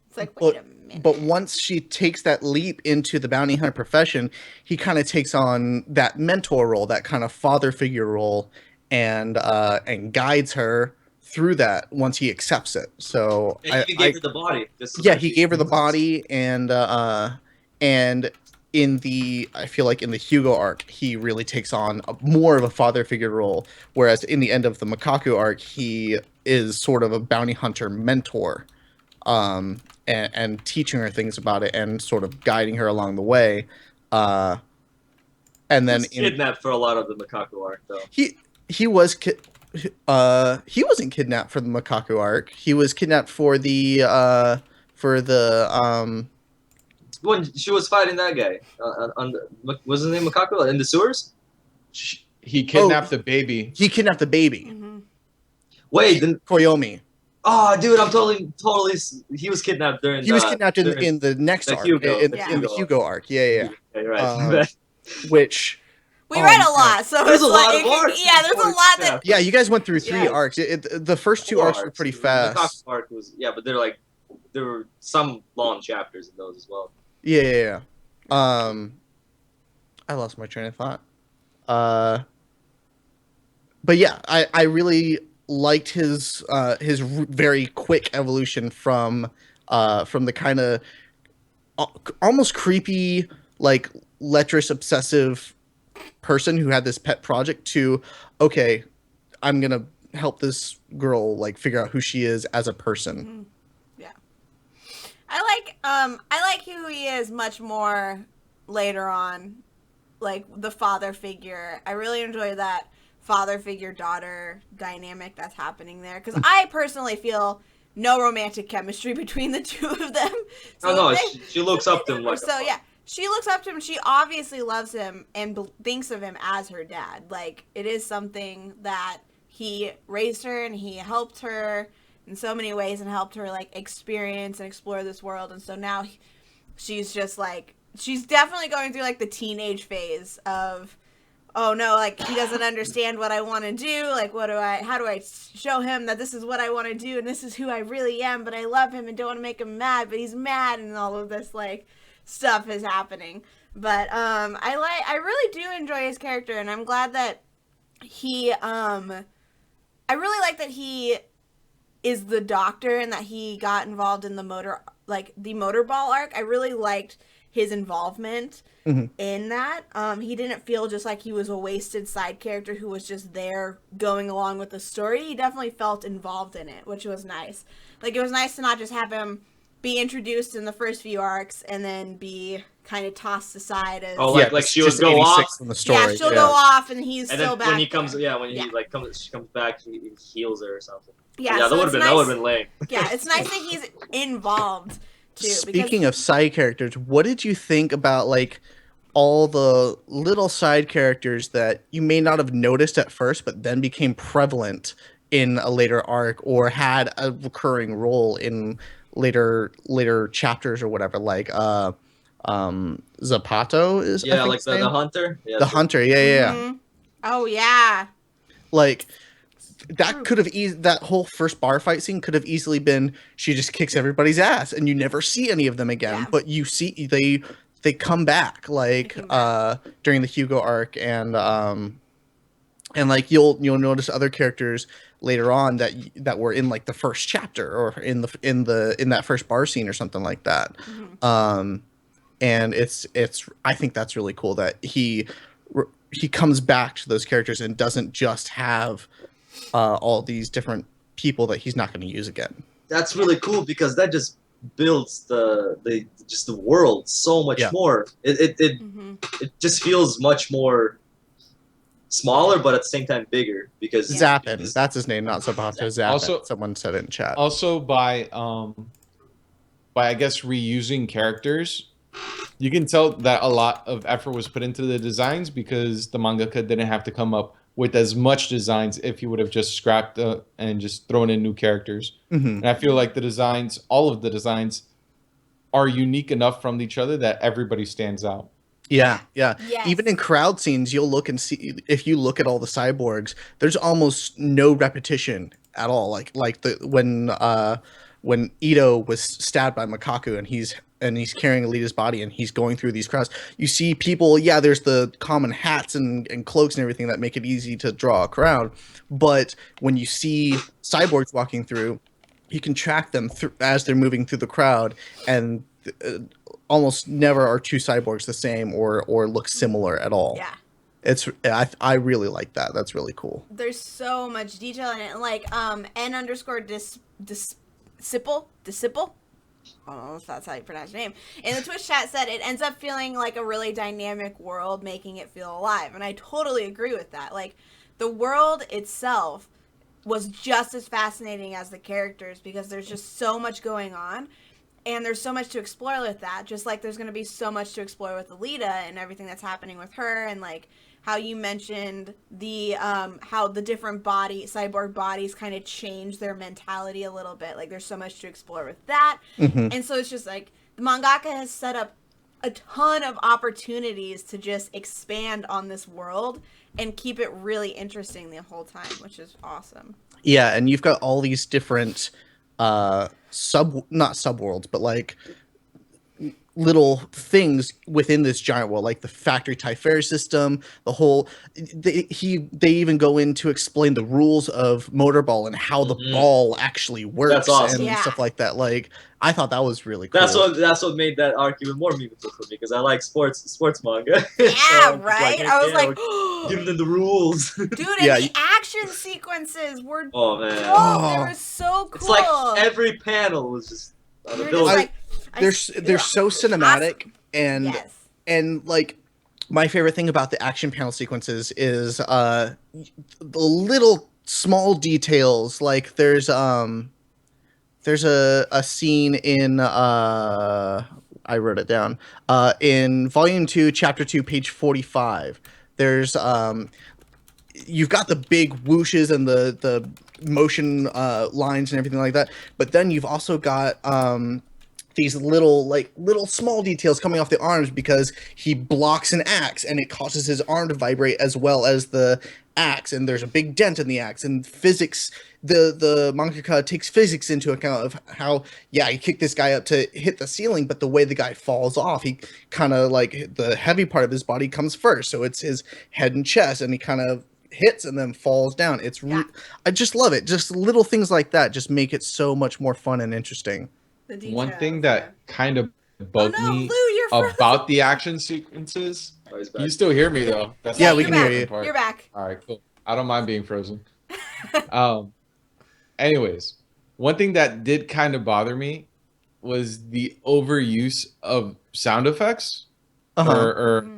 It's like, wait a minute. But once she takes that leap into the bounty hunter profession, he kind of takes on that mentor role, that kind of father figure role, and guides her through that once he accepts it. So he gave her the body. He gave her the body, and I feel like in the Hugo arc, he really takes on more of a father figure role, whereas in the end of the Makaku arc, he is sort of a bounty hunter mentor. And teaching her things about it and sort of guiding her along the way. And then kidnapped for a lot of the Makaku arc, though. He wasn't kidnapped for the Makaku arc. He was kidnapped for the when she was fighting that guy was his name Makaku in the sewers? He kidnapped the baby. He kidnapped the baby. Mm-hmm. Wait, then Koyomi. Oh, dude, I'm totally. He was kidnapped during. He was kidnapped during in the next arc, Hugo, in the Hugo arc. Yeah. Yeah, you're right. Which we read a lot, so there's it's a lot like, of arcs. yeah, there's a lot that. yeah, you guys went through 3 Yeah. arcs. The first 2 arcs were pretty The fast. Cox arc was but there were some long chapters in those as well. Yeah. I lost my train of thought. But yeah, I really liked his very quick evolution from the kind of almost creepy, like lecherous, obsessive person who had this pet project to, okay, I'm gonna help this girl like figure out who she is as a person. Mm-hmm. Yeah, I like who he is much more later on, like the father figure. I really enjoy that father figure daughter dynamic that's happening there, because I personally feel no romantic chemistry between the two of them. So she looks up to him like she looks up to him. She obviously loves him and thinks of him as her dad. Like, it is something that he raised her and he helped her in so many ways and helped her like experience and explore this world. And so now she's just like, she's definitely going through like the teenage phase of, oh no, like he doesn't understand what I want to do. Like, how do I show him that this is what I want to do and this is who I really am, but I love him and don't want to make him mad, but he's mad, and all of this like stuff is happening. But I really do enjoy his character, and I'm glad that he I really like that he is the doctor and that he got involved in the Motorball arc. I really liked his involvement in that. He didn't feel just like he was a wasted side character who was just there going along with the story. He definitely felt involved in it, which was nice. Like, it was nice to not just have him be introduced in the first few arcs and then be kind of tossed aside as like she would go off in the story. Yeah, she'll go off and he's and still then back. When he comes, there. she comes back, he heals her or something. Yeah, that so would have been lame. Yeah, it's nice that he's involved too. Speaking of side characters, what did you think about like all the little side characters that you may not have noticed at first, but then became prevalent in a later arc or had a recurring role in later chapters or whatever? Like Zapato is like the hunter. Yeah, the hunter. Yeah. Mm-hmm. Oh yeah. Like, that could have that whole first bar fight scene could have easily been she just kicks everybody's ass and you never see any of them again. Yeah. But you see they come back like during the Hugo arc, and like you'll notice other characters later on that were in like the first chapter or in that first bar scene or something like that. Mm-hmm. And it's I think that's really cool that he comes back to those characters and doesn't just have all these different people that he's not going to use again. That's really cool because that just builds the world so much more. It just feels much more smaller, but at the same time bigger because Zappin, that's his name, not Zapato. Zappin. Also, someone said it in chat. Also, by I guess reusing characters, you can tell that a lot of effort was put into the designs because the mangaka didn't have to come up with as much designs if he would have just scrapped and just thrown in new characters. Mm-hmm. And I feel like all of the designs are unique enough from each other that everybody stands out. Yeah. Yes. Even in crowd scenes, you'll look and see, if you look at all the cyborgs, there's almost no repetition at all. Like when Ito was stabbed by Makaku and he's carrying Alita's body and he's going through these crowds, you see people, there's the common hats and cloaks and everything that make it easy to draw a crowd. But when you see cyborgs walking through, you can track them as they're moving through the crowd, and almost never are two cyborgs the same or look similar at all. Yeah. I really like that. That's really cool. There's so much detail in it. Like N_Disciple. I don't know if that's how you pronounce your name. In the Twitch chat said it ends up feeling like a really dynamic world, making it feel alive. And I totally agree with that. Like, the world itself was just as fascinating as the characters because there's just so much going on. And there's so much to explore with that, just like there's going to be so much to explore with Alita and everything that's happening with her, and like how you mentioned the how the different cyborg bodies kind of change their mentality a little bit. Like there's so much to explore with that. And so it's just like the mangaka has set up a ton of opportunities to just expand on this world and keep it really interesting the whole time, which is awesome. Yeah, and you've got all these different not subworlds, but like little things within this giant world, like the factory Typhair system, the whole they even go in to explain the rules of Motorball and how the ball actually works. That's awesome. And stuff like that. Like I thought that was really cool. That's what made that arc even more meaningful for me, because I like sports manga. Yeah, so right. I was like, give them the rules. Dude, and the action sequences were they were so cool. It's like every panel was just they're so cinematic, and like my favorite thing about the action panel sequences is the little small details. Like there's a scene in I wrote it down in volume 2 chapter 2 page 45. There's you've got the big whooshes and the motion lines and everything like that, but then you've also got these little small details coming off the arms, because he blocks an axe and it causes his arm to vibrate as well as the axe, and there's a big dent in the axe, and physics, the mangaka takes physics into account of how he kicked this guy up to hit the ceiling, but the way the guy falls off, he kind of like the heavy part of his body comes first, so it's his head and chest, and he kind of hits and then falls down. I just love it. Just little things like that just make it so much more fun and interesting. One thing that kind of bugged me about the action sequences. You still hear me though? We can hear you. You're back. All right, cool. I don't mind being frozen. Anyways, one thing that did kind of bother me was the overuse of sound effects, or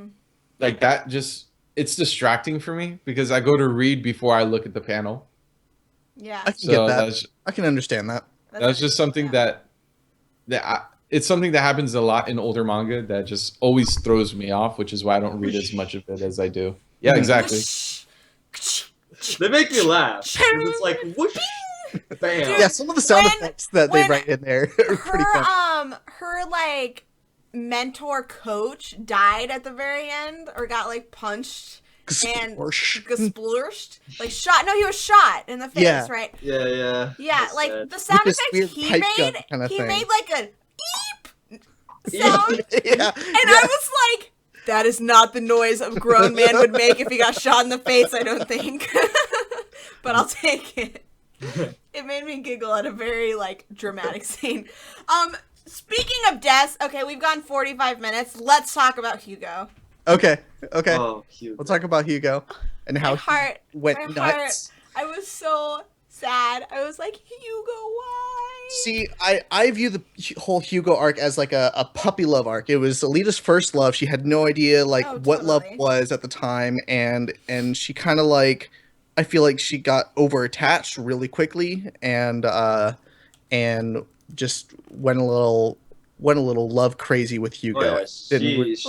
like that. Just it's distracting for me because I go to read before I look at the panel. Yeah, I can get that. I can understand that. That's just something it's something that happens a lot in older manga that just always throws me off, which is why I don't read as much of it as I do. Yeah, exactly. They make me laugh. It's like whoosh, bam. Yeah, some of the sound effects that they write in there are pretty fun. Her like mentor coach died at the very end, or got like punched and gesplorshed, like shot. No, he was shot in the face, right? Yeah. Like the sound effects he made, made like a eep sound, and I was like, that is not the noise a grown man would make if he got shot in the face. I don't think, but I'll take it. It made me giggle at a very like dramatic scene. Speaking of deaths, okay, we've gone 45 minutes. Let's talk about Hugo. Okay. Oh, Hugo. We'll talk about Hugo and how he went nuts. I was so sad. I was like, Hugo, why? See, I view the whole Hugo arc as like a puppy love arc. It was Alita's first love. She had no idea what love was at the time, and she kind of like, I feel like she got over attached really quickly, and just went a little love crazy with Hugo. Oh,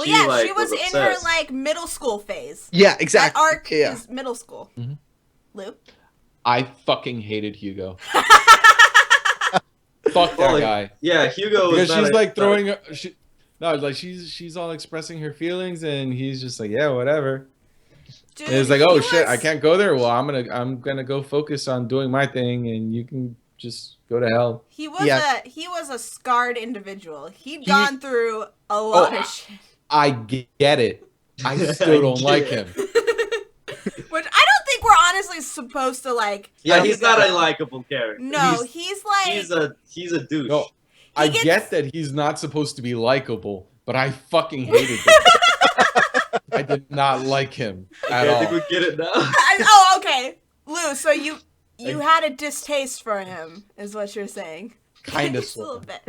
yeah. She was in her like middle school phase. Yeah, exactly. That arc is middle school. Mm-hmm. Lou? I fucking hated Hugo. Fuck that guy. Yeah, Hugo was because she's like throwing. She's all expressing her feelings, and he's just like, yeah, whatever. Dude, and it's like, oh shit, I can't go there. Well, I'm gonna go focus on doing my thing, and you can just go to hell. He was a scarred individual. He'd gone through a lot of shit. I get it. I still don't like him. Which I don't think we're honestly supposed to like. Yeah, he's not a likable character. No, he's like he's a douche. No, I get that he's not supposed to be likable, but I fucking hated him. I did not like him at all. I think we get it now. Oh, okay, Lou. So you had a distaste for him, is what you're saying. Kind of, a little bit.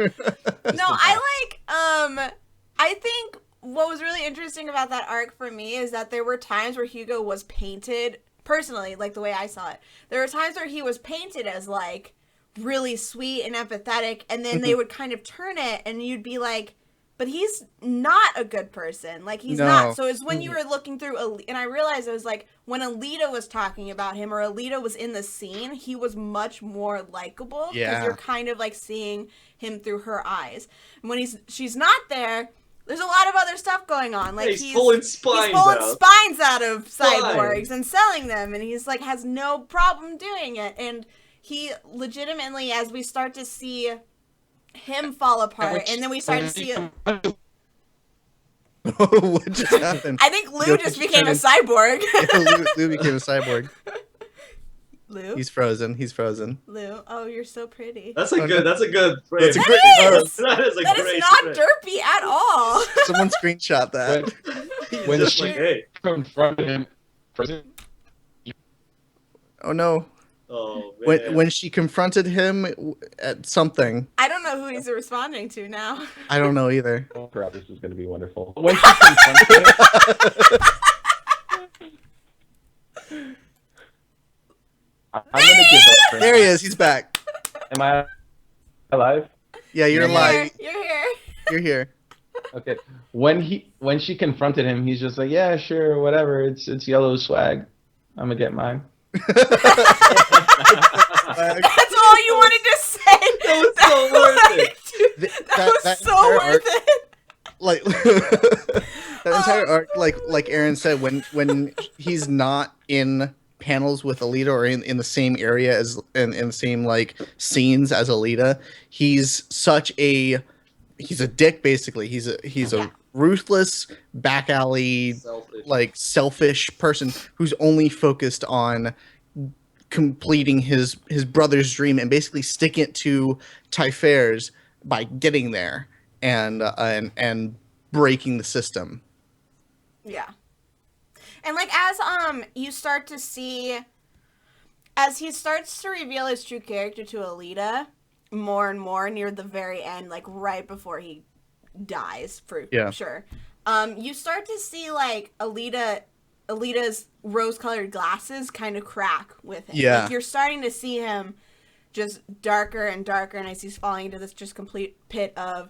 No, I think what was really interesting about that arc for me is that there were times where Hugo was painted, personally, like the way I saw it, there were times where he was painted as like really sweet and empathetic, and then they would kind of turn it, and you'd be like, but he's not a good person. Like, he's not. So it's when you were looking through, and I realized it was like, when Alita was talking about him, or Alita was in the scene, he was much more likable, because you're kind of, like, seeing him through her eyes. And when she's not there, there's a lot of other stuff going on. Like, he's pulling spines out of cyborgs and selling them, and he's, like, has no problem doing it. And he legitimately, as we start to see him fall apart, and then we start to see it. What just happened? I think Lou just became a cyborg. Yeah, Lou became a cyborg. Lou? He's frozen. Lou, oh, you're so pretty. That's a good phrase. That's a That That is not phrase. derpy at all. Someone screenshot that. When Just she like, hey. confronted him, Oh no. Oh, man. When she confronted him at something. I don't know who he's responding to now. I don't know either. oh crap, this is going to be wonderful. When she confronted him, I'm going to give up. for There he is. He's back. Am I alive? Yeah, you're alive. You're here. You're here. Okay. When she confronted him, he's just like, yeah, sure, whatever. It's yellow swag. I'm gonna get mine. That's all you wanted to say. That was so worth it. That was so worth it. Like that entire arc, like Aaron said, when he's not in panels with Alita or in the same area as in the same like scenes as Alita, he's a dick basically. He's a ruthless back alley selfish person who's only focused on completing his brother's dream and basically sticking it to Typhares by getting there and breaking the system. Yeah. And like as you start to see, as he starts to reveal his true character to Alita more and more near the very end, like right before he dies for sure, you start to see like Alita's rose-colored glasses kind of crack with him. Yeah. Like you're starting to see him just darker and darker, and as he's falling into this just complete pit of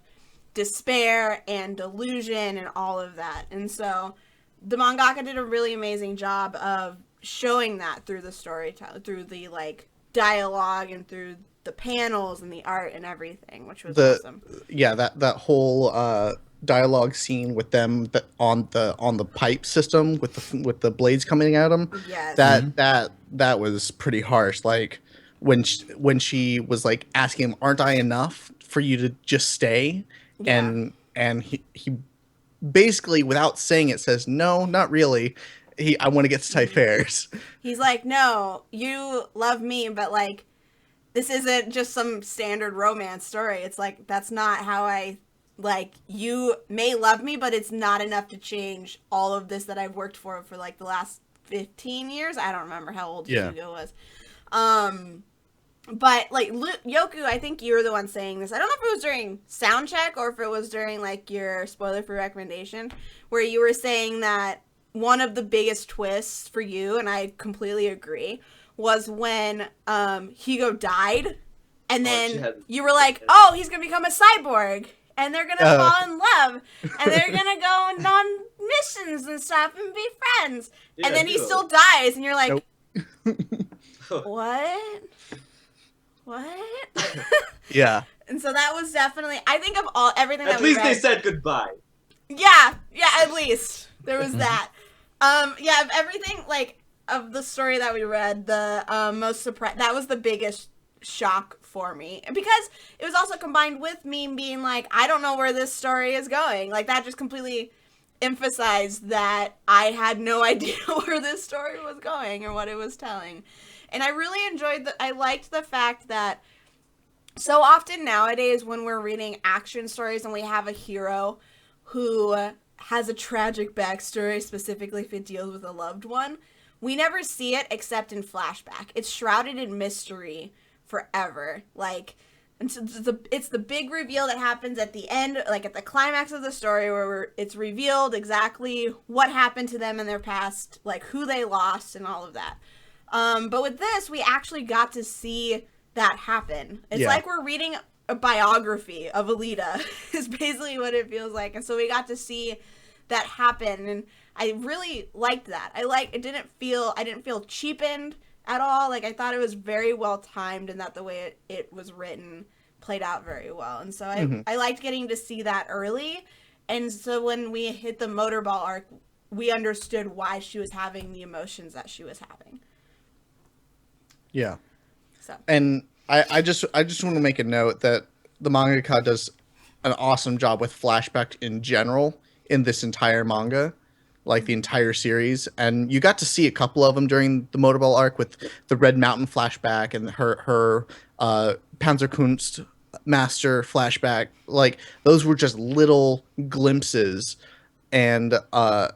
despair and delusion and all of that. And so the mangaka did a really amazing job of showing that through the storytelling, through the like dialogue and through the panels and the art and everything, which was awesome. Yeah, that whole dialogue scene with them on the pipe system with the blades coming at them. Yes. That was pretty harsh. Like when she was like asking him, "Aren't I enough for you to just stay?" Yeah. And he basically, without saying it, says, "No, not really. I want to get to Typhares." He's like, "No, you love me, but like this isn't just some standard romance story. It's like that's not how I like. You may love me, but it's not enough to change all of this that I've worked for like the last 15 years. I don't remember how old Hugo was. But like Yoku, I think you were the one saying this. I don't know if it was during sound check or if it was during like your spoiler-free recommendation, where you were saying that one of the biggest twists for you, and I completely agree, was when Hugo died, and then you were like, "Oh, he's gonna become a cyborg, and they're gonna fall in love, and they're gonna go on missions and stuff and be friends." Yeah, and then he still dies, and you're like, nope. What? Yeah. And so that was definitely, I think of everything that at we least read. they said goodbye. Yeah, at least there was that. Of everything, like of the story that we read, the most surprise, that was the biggest shock for me, because it was also combined with me being like, I don't know where this story is going. Like that just completely emphasized that I had no idea where this story was going or what it was telling. And I really I liked the fact that so often nowadays when we're reading action stories and we have a hero who has a tragic backstory, specifically if it deals with a loved one, we never see it except in flashback. It's shrouded in mystery forever. Like, and so it's the big reveal that happens at the end, like at the climax of the story, where it's revealed exactly what happened to them in their past, like who they lost and all of that. But with this, we actually got to see that happen. It's Yeah. like we're reading a biography of Alita is basically what it feels like. And so we got to see that happen, and I really liked that. I didn't feel cheapened at all. Like, I thought it was very well timed, and that the way it was written played out very well. And so I liked getting to see that early. And so when we hit the Motorball arc, we understood why she was having the emotions that she was having. Yeah. So. And I just want to make a note that the mangaka does an awesome job with flashbacks in general in this entire manga, like the entire series. And you got to see a couple of them during the Motorball arc with the Red Mountain flashback and her Panzerkunst master flashback. Like, those were just little glimpses, and the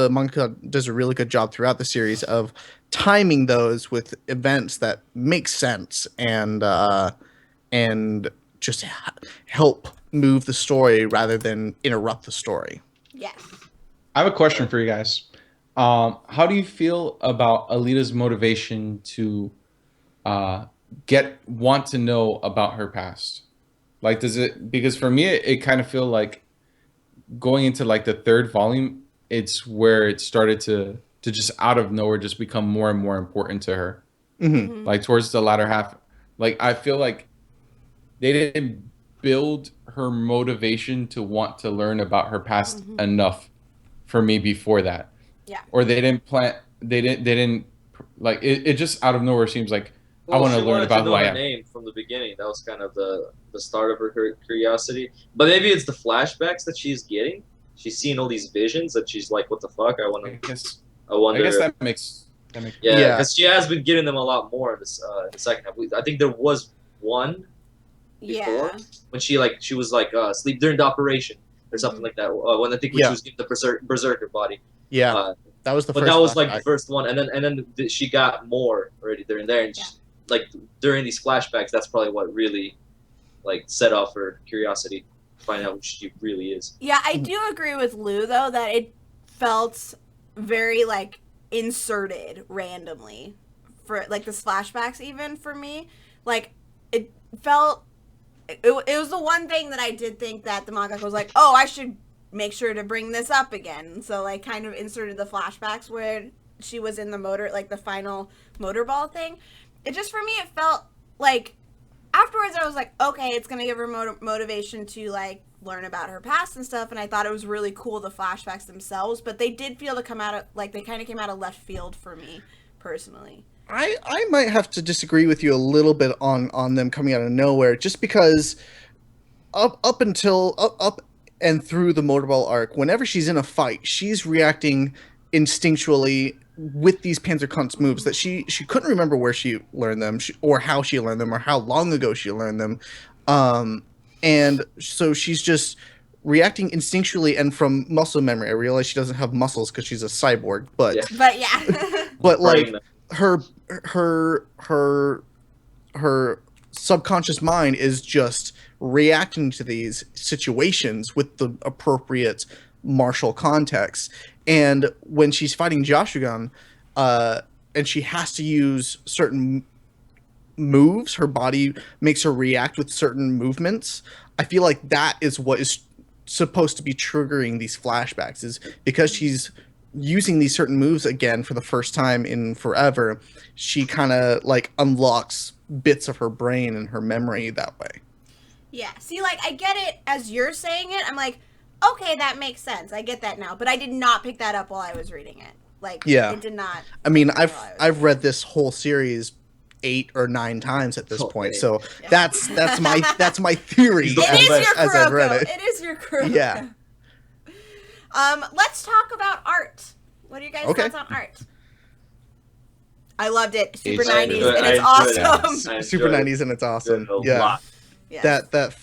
manga does a really good job throughout the series of timing those with events that make sense and just help move the story rather than interrupt the story. Yes. I have a question for you guys. How do you feel about Alita's motivation to want to know about her past? Like, because for me, it kind of feel like going into like the third volume, it's where it started to just out of nowhere just become more and more important to her. Mm-hmm. Like towards the latter half, like I feel like they didn't build her motivation to want to learn about her past enough for me before that. Yeah. Or they didn't like it just out of nowhere seems like I want to learn about who I am. Name from the beginning. That was kind of the start of her curiosity. But maybe it's the flashbacks that she's getting. She's seeing all these visions that she's like, what the fuck? I wonder. I guess that makes yeah, because she has been getting them a lot more in this the second half. I think there was one before when she was asleep during the operation or something like that. When I think she was getting the berserker body. Yeah, that was the first. But that was like the first one, and then she got more already during there, and like during these flashbacks, that's probably what really like set off her curiosity to find out who she really is. Yeah, I do agree with Lou though that it felt very like inserted randomly for like the flashbacks. Even for me, like it felt it was the one thing that I did think that the manga was like, oh, I should make sure to bring this up again. So like kind of inserted the flashbacks where she was in the final Motorball thing. It just, for me, it felt like afterwards I was like, okay, it's gonna give her motivation to like learn about her past and stuff, and I thought it was really cool, the flashbacks themselves, but they did feel to come out of like they kind of came out of left field for me personally. I might have to disagree with you a little bit on them coming out of nowhere, just because up and through the Motorball arc, whenever she's in a fight, she's reacting instinctually with these Panzerkunst moves that she couldn't remember where she learned them, or how she learned them, or how long ago she learned them, and so she's just reacting instinctually and from muscle memory. I realize she doesn't have muscles because she's a cyborg, but but like her subconscious mind is just reacting to these situations with the appropriate martial context. And when she's fighting Jashugan, and she has to use certain moves, her body makes her react with certain movements. I feel like that is what is supposed to be triggering these flashbacks, is because she's using these certain moves again for the first time in forever. She kind of like unlocks bits of her brain and her memory that way. Yeah. See, like, I get it as you're saying it. I'm like, okay, that makes sense. I get that now. But I did not pick that up while I was reading it. Like, it did not. I mean, I've read this whole series 8 or 9 times at this point, so that's my theory. As I've read it. It is your Kuroko. Yeah. Let's talk about art. What are you guys' thoughts on art? I loved it. Super 90s, and it's awesome. Super 90s, and it's awesome. Yeah. Yes. That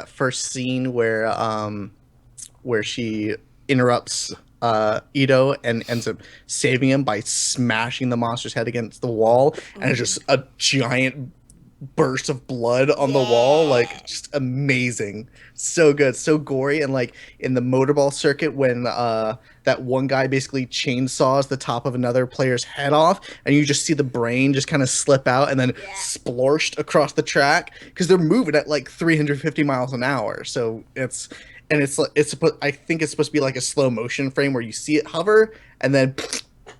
first scene where she interrupts Ito and ends up saving him by smashing the monster's head against the wall, and it's just a giant bursts of blood on the wall, like just amazing, so good, so gory. And like in the Motorball circuit when that one guy basically chainsaws the top of another player's head off, and you just see the brain just kind of slip out and then splorshed across the track because they're moving at like 350 miles an hour. So it's I think it's supposed to be like a slow motion frame where you see it hover and then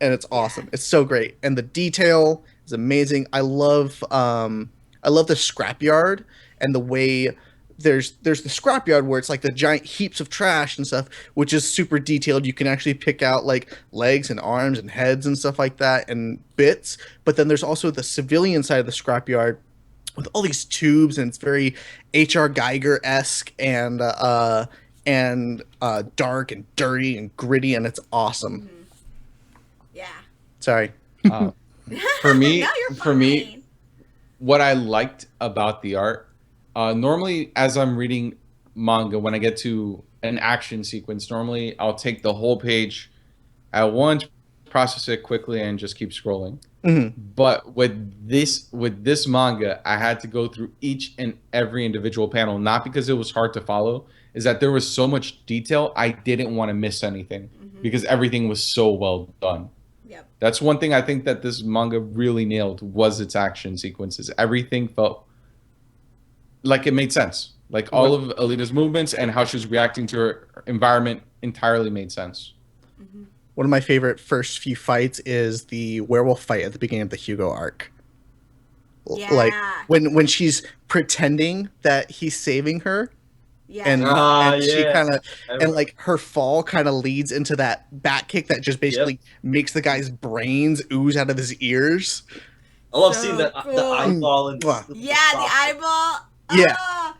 and it's awesome. It's so great, and the detail is amazing. I love the scrapyard and the way there's the scrapyard where it's like the giant heaps of trash and stuff, which is super detailed. You can actually pick out like legs and arms and heads and stuff like that and bits. But then there's also the civilian side of the scrapyard with all these tubes, and it's very H.R. Geiger-esque and dark and dirty and gritty, and it's awesome. Mm-hmm. Yeah. Sorry. For me, No, you're fine. What I liked about the art, normally as I'm reading manga, when I get to an action sequence, normally I'll take the whole page at once, process it quickly, and just keep scrolling. Mm-hmm. But with this manga, I had to go through each and every individual panel, not because it was hard to follow, is that there was so much detail, I didn't want to miss anything because everything was so well done. Yep. That's one thing I think that this manga really nailed was its action sequences. Everything felt like it made sense. Like all of Alita's movements and how she was reacting to her environment entirely made sense. One of my favorite first few fights is the werewolf fight at the beginning of the Hugo arc. Yeah. Like when she's pretending that he's saving her, and she kind of and like her fall kind of leads into that bat kick that just basically makes the guy's brains ooze out of his ears. I love seeing the eyeball and the eyeball. Yeah.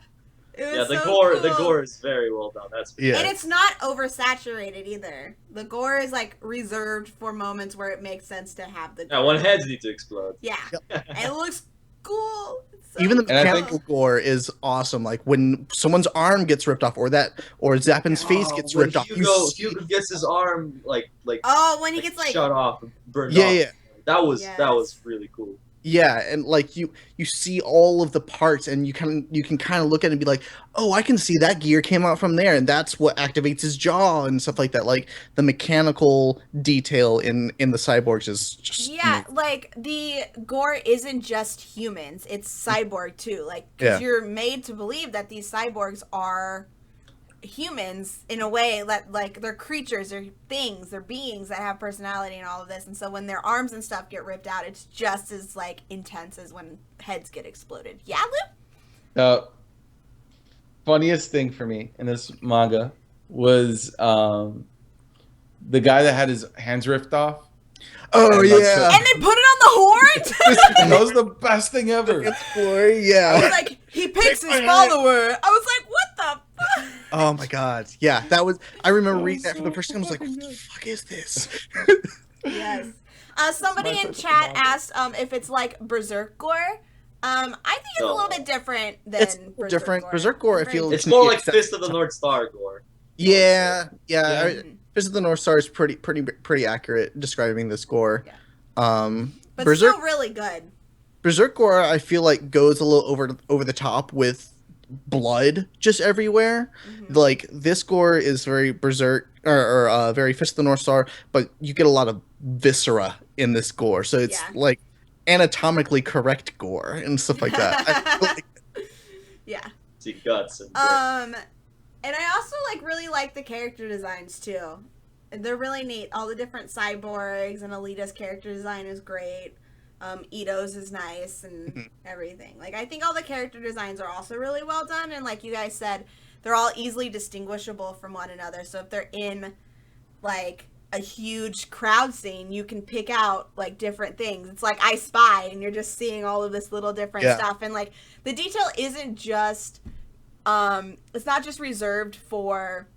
It was the so gore. cool. The gore is very well done. That's And it's not oversaturated either. The gore is like reserved for moments where it makes sense to have the gore. Yeah, when heads need to explode. Yeah, and it looks cool. So Even the cool. mechanical gore is awesome. Like when someone's arm gets ripped off, or Zappin's face gets ripped off. Hugo gets his arm like when he gets like shut off, and burned off. Yeah. That was really cool. Yeah, and like you see all of the parts, and you can kind of look at it and be like, oh, I can see that gear came out from there, and that's what activates his jaw and stuff like that. Like the mechanical detail in the cyborgs is just like the gore isn't just humans; it's cyborg too. Like because you're made to believe that these cyborgs are humans in a way that like they're creatures, they're things, they're beings that have personality and all of this, and so when their arms and stuff get ripped out, it's just as like intense as when heads get exploded. Yeah, Lou? The funniest thing for me in this manga was the guy that had his hands ripped off. Oh yeah, and they put it on the horn. That was the best thing ever. It's glory, yeah. I was like, he picks his follower. I was like, what the fuck? Oh my god, yeah, that was. I remember reading that for the first time. I was like, what the fuck is this? Yes. Somebody in chat asked if it's like Berserk gore. I think it's a little bit different than Berserk different. gore. Berserk gore, I feel it's more like Fist of the North Star gore. Yeah. Fist of the North Star is pretty accurate describing this gore. Yeah. But Berserk, still really good. Berserk gore, I feel like goes a little over the top with blood just everywhere. Like this gore is very Berserk or very Fist of the North Star, but you get a lot of viscera in this gore, so it's like anatomically correct gore and stuff like that. Yeah. See guts and and I also like really like the character designs too. They're really neat. All the different cyborgs and Alita's character design is great. Ito's is nice and everything. Like I think all the character designs are also really well done, and like you guys said, they're all easily distinguishable from one another. So if they're in like a huge crowd scene, you can pick out like different things. It's like I Spy, and you're just seeing all of this little different stuff, and like the detail isn't just it's not just reserved for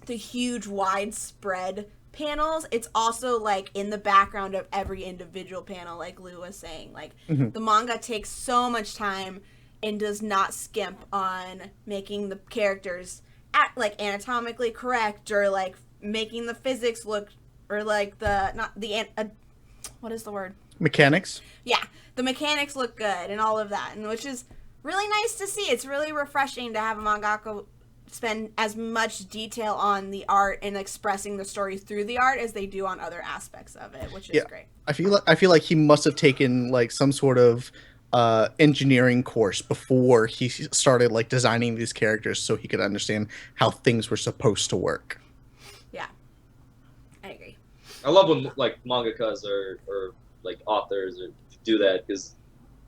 the huge widespread panels. It's also like in the background of every individual panel, like Lou was saying. Like the manga takes so much time and does not skimp on making the characters like anatomically correct, or like making the physics look, or like what is the word? Mechanics? Yeah, the mechanics look good and all of that, and which is really nice to see. It's really refreshing to have a mangaka spend as much detail on the art and expressing the story through the art as they do on other aspects of it, which is great. I feel like he must have taken like some sort of engineering course before he started like designing these characters so he could understand how things were supposed to work. Yeah, I agree. I love when like mangakas or like authors or do that because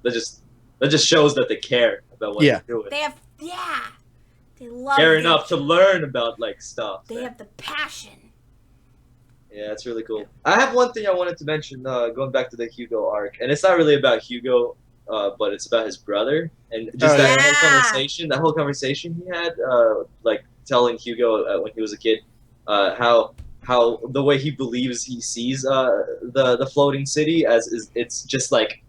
that just shows that they care about what they're doing. They have they love care enough to learn about like stuff. They have the passion. Yeah, it's really cool. I have one thing I wanted to mention, going back to the Hugo arc, and it's not really about Hugo, but it's about his brother, and just that whole conversation he had, like telling Hugo when he was a kid, how the way he believes he sees the floating city as it's just like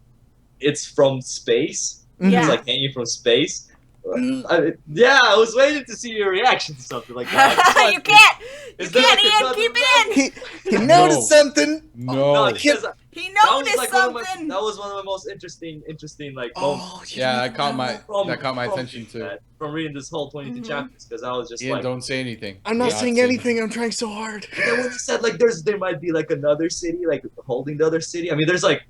it's from space. Yeah. It's like hanging from space. I was waiting to see your reaction to something like that. You can't, Ian, keep it in. He noticed something. No. He noticed something. That was one of the most interesting like moments. Yeah, that caught my attention too. From reading this whole 22 chapters, because I was just Ian, like, don't say anything. I'm not saying anything. I'm trying so hard. And then when he said like there might be like another city like holding the other city. I mean, there's like,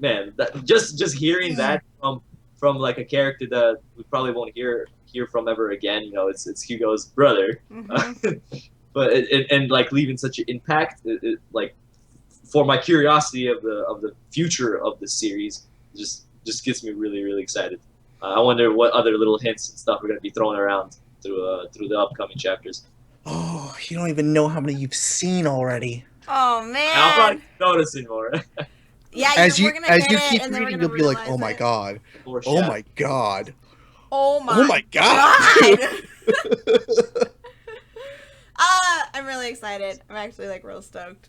man, just hearing that from like a character that we probably won't hear from ever again. You know, it's Hugo's brother, but and like leaving such an impact, like for my curiosity of the future of the series, just gets me really, really excited. I wonder what other little hints and stuff are going to be thrown around through the upcoming chapters. Oh, you don't even know how many you've seen already. Oh man! And I'll probably notice it more. Yeah, as you keep reading, you'll be like, "Oh my god! Oh my god! Oh my! Oh my god!" I'm really excited. I'm actually like real stoked.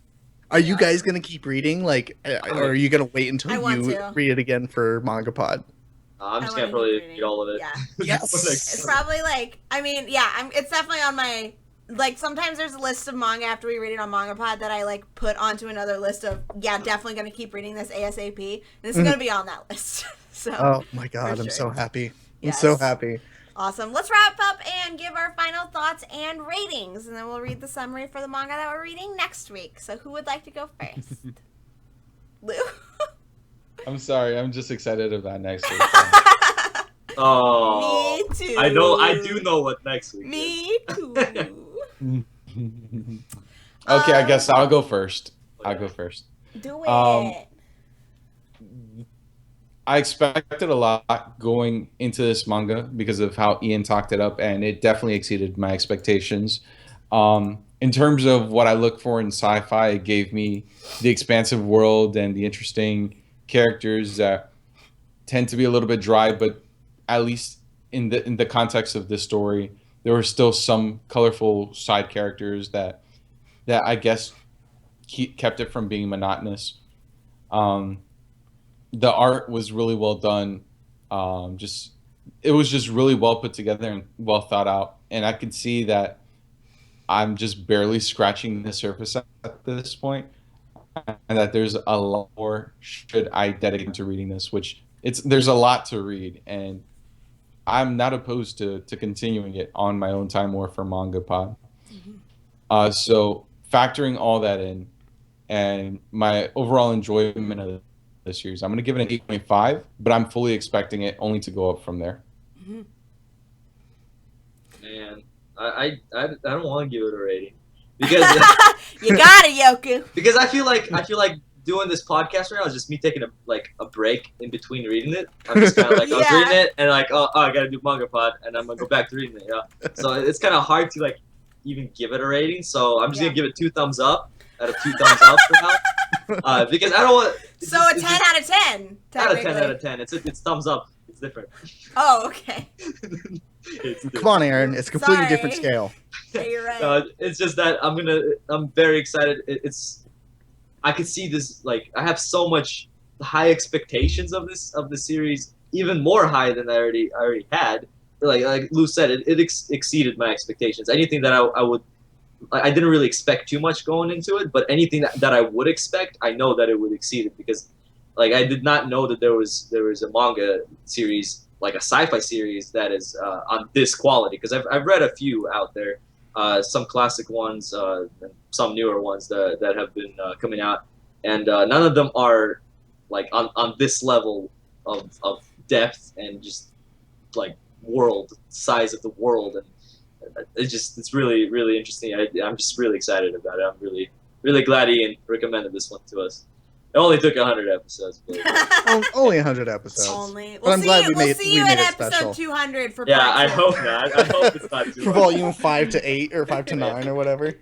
Are you guys gonna keep reading, like, or are you gonna wait until you read it again for MangaPod? I'm just gonna probably read all of it. Yeah. Yes. It's probably like, I mean, yeah, it's definitely on my, like, sometimes there's a list of manga after we read it on MangaPod that I, like, put onto another list of, definitely gonna keep reading this ASAP. And it's gonna be on that list. So. Oh my god, I'm so happy. I'm so happy. Awesome. Let's wrap up and give our final thoughts and ratings, and then we'll read the summary for the manga that we're reading next week. So who would like to go first? Lou? I'm sorry. I'm just excited about next week. Oh, me too. I do know what next week Me too. Okay, I guess I'll go first. Do it. I expected a lot going into this manga because of how Ian talked it up, and it definitely exceeded my expectations. In terms of what I look for in sci-fi, it gave me the expansive world and the interesting characters that tend to be a little bit dry, but at least in the context of this story, there were still some colorful side characters that I guess kept it from being monotonous. The art was really well done. It was just really well put together and well thought out. And I could see that I'm just barely scratching the surface at this point, and that there's a lot more should I dedicate to reading this, there's a lot to read, and I'm not opposed to continuing it on my own time or for MangaPod. So factoring all that in and my overall enjoyment of the series, I'm going to give it an 8.5, but I'm fully expecting it only to go up from there. Man, I don't want to give it a rating because you got it, Yoku. Because I feel like doing this podcast right now is just me taking a break in between reading it. I'm just kind of like I was reading it and like oh I gotta do MangaPod and I'm gonna go back to reading it. So it's kind of hard to like even give it a rating. So I'm just gonna give it 2 thumbs up out of 2 thumbs up for now. Because I don't want. So a 10 out of 10. Not a 10 out of 10. It's thumbs up. It's different. Oh, okay. Come on, Aaron. It's a completely different scale. Yeah, you're right. It's just that I'm very excited. I could see this, like, I have so much high expectations of the series, even more high than I already had. Like Lou said, it exceeded my expectations. Anything that I didn't really expect too much going into it, but anything that I would expect, I know that it would exceed it because like I did not know that there was a manga series, like a sci-fi series that is on this quality, because I've read a few out there, some classic ones, and some newer ones that have been coming out, and none of them are like on this level of depth and just like world size of the world, and it's really really interesting. I'm just really excited about it. I'm really glad Ian recommended this one to us. It only took 100 episodes. But Only 100 episodes. Only. But I'm glad we made you in it episode special. 200 for yeah, part I 2. hope not. I hope it's not too For much. volume 5 to 8 or 5 to 9 or whatever.